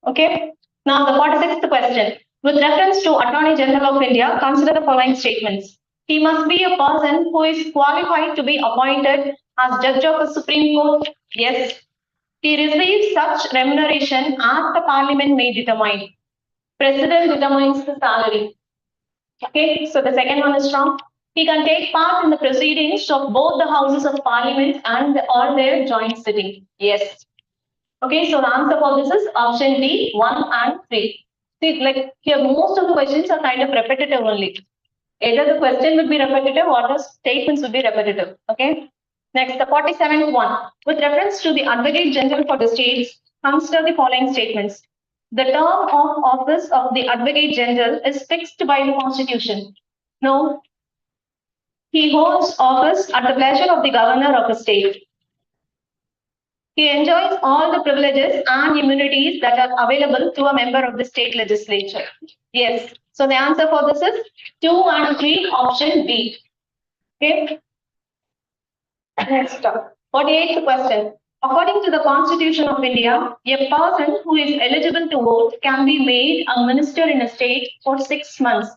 Okay, now the 46th question. With reference to Attorney General of India, consider the following statements. He must be a person who is qualified to be appointed as judge of the Supreme Court. Yes. He receives such remuneration as the Parliament may determine. President determines the salary. Okay, so the second one is wrong. He can take part in the proceedings of both the houses of Parliament and or their joint sitting. Yes. Okay, so the answer for this is option D, 1 and 3. See, like here, most of the questions are kind of repetitive only. Either the question would be repetitive or the statements would be repetitive. Okay. Next, the 47th one. With reference to the Advocate General for the states, consider the following statements. The term of office of the Advocate General is fixed by the Constitution. No. He holds office at the pleasure of the governor of a state. He enjoys all the privileges and immunities that are available to a member of the state legislature. Yes. So the answer for this is 2 and 3, option B. Okay. Next up, 48th question. According to the Constitution of India, a person who is eligible to vote can be made a minister in a state for 6 months,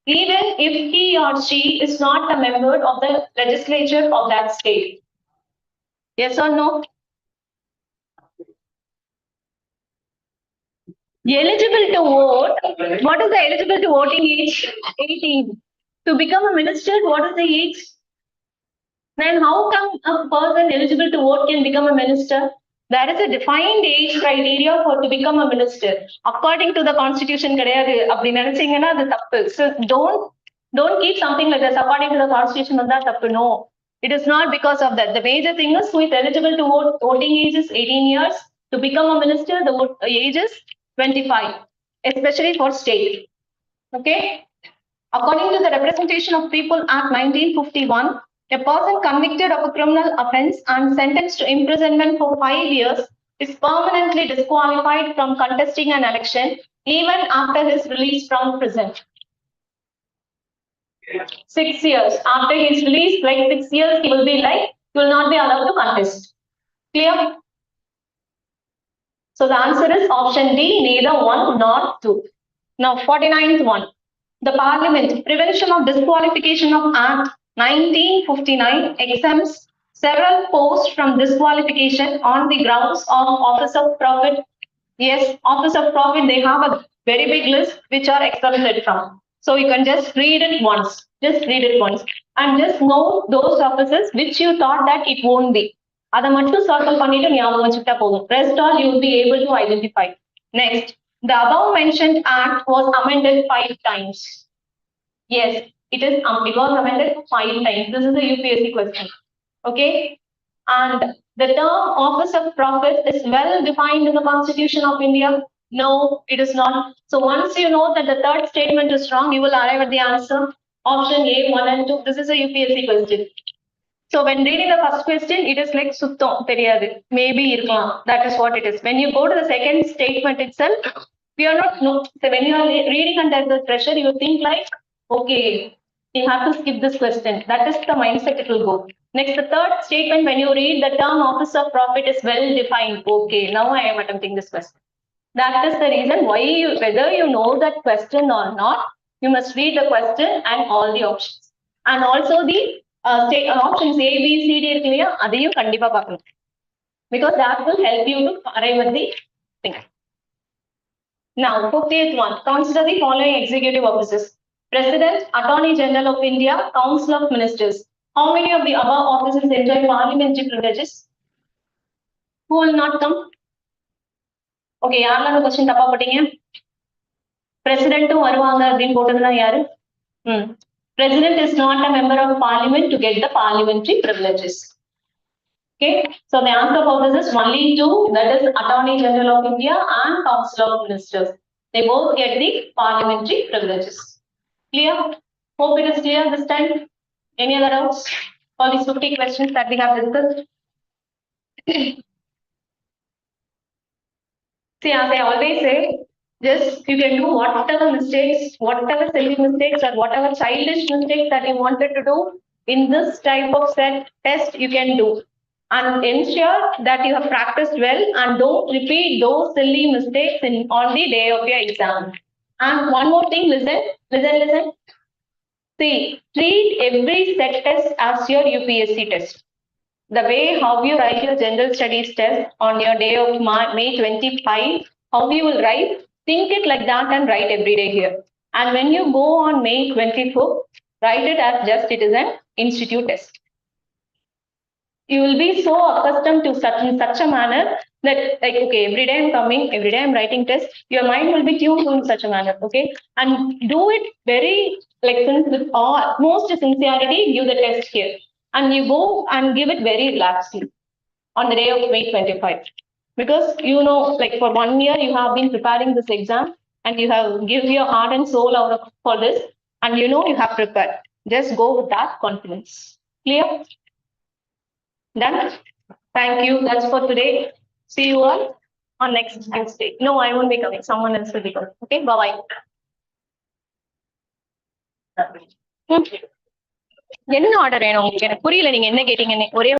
even if he or she is not a member of the legislature of that state. Yes or no? Eligible to vote. What is the eligible to voting age? 18. To become a minister, what is the age? Then how come a person eligible to vote can become a minister? There is a defined age criteria for to become a minister. According to the Constitution, so don't keep something like this. According to the Constitution, no. It is not because of that. The major thing is who is eligible to vote. Voting age is 18 years. To become a minister, the age is 25, especially for state. Okay. According to the Representation of People Act 1951, a person convicted of a criminal offence and sentenced to imprisonment for 5 years is permanently disqualified from contesting an election even after his release from prison. 6 years. After his release, like 6 years, he will be like, he will not be allowed to contest. Clear? So the answer is option D, neither 1 nor 2. Now, 49th one. The Parliament Prevention of Disqualification of Act 1959 exempts several posts from disqualification on the grounds of office of profit. Yes, office of profit, they have a very big list which are exempted from. So you can just read it once. Just read it once. And just know those offices which you thought that it won't be. அதை மட்டும் circle பண்ணிட்டு ஞாபகம் வச்சுக்கிட்டா போதும். Rest all you will be able to identify. Next, the above mentioned act was amended 5 times. Yes, it was amended 5 times. This is a UPSC question. Okay. And the term office of profit is well defined in the Constitution of India. No, it is not. So once you know that the third statement is wrong, you will arrive at the answer. Option A, 1 and 2. This is a UPSC question. So when reading the first question, it is like suttam theriyadu. Maybe irkalam. That is what it is. When you go to the second statement itself, we are not no. So when you are reading under the pressure, you think like, okay, you have to skip this question. That is the mindset it will go. Next, the third statement, when you read the term office of profit is well defined. Okay, now I am attempting this question. That is the reason why, whether you know that question or not, you must read the question and all the options. And also the options A, B, C, D, clear, aதையும் கண்டிப்பா பார்க்கணும். Because that will help you to arrive at the thing. Now, 50th one, consider the following executive offices: President, Attorney General of India, Council of Ministers. How many of the above offices enjoy parliamentary privileges? Who will not come? Okay, யாரெல்லாம் இந்த question தப்பா போட்டீங்க? Presidentum வருவாங்க அப்படின்னு போட்டதுனா யாரு? President is not a member of parliament to get the parliamentary privileges. Okay, so the answer for this is only two, that is Attorney General of India and Council of Ministers. They both get the parliamentary privileges. Clear? Hope it is clear this time. Any other doubts? All these 50 questions that we have discussed. See, as I always say, just you can do whatever mistakes, whatever silly mistakes or whatever childish mistakes that you wanted to do in this type of test, you can do. And ensure that you have practiced well and don't repeat those silly mistakes on the day of your exam. And one more thing, listen. See, treat every set test as your UPSC test. The way how you write your general studies test on your day of May 25, how you will write, think it like that and write every day here. And when you go on May 24th, write it as just it is an institute test. You will be so accustomed to such a manner that, like, okay, every day I'm coming, every day I'm writing tests, your mind will be tuned in such a manner, okay? And do it very, like, with utmost sincerity, give the test here. And you go and give it very relaxedly on the day of May 25. Because, you know, like for 1 year, you have been preparing this exam and you have given your heart and soul for this. And you know you have prepared. Just go with that confidence. Clear? Done? Thank you. That's for today. See you all on next Tuesday. No, I won't be coming. Someone else will be coming. Okay, bye-bye. என்ன order வேணும் உங்களுக்கு? எனக்கு புரியல நீங்க என்ன கேட்டீங்கன்னு. ஒரே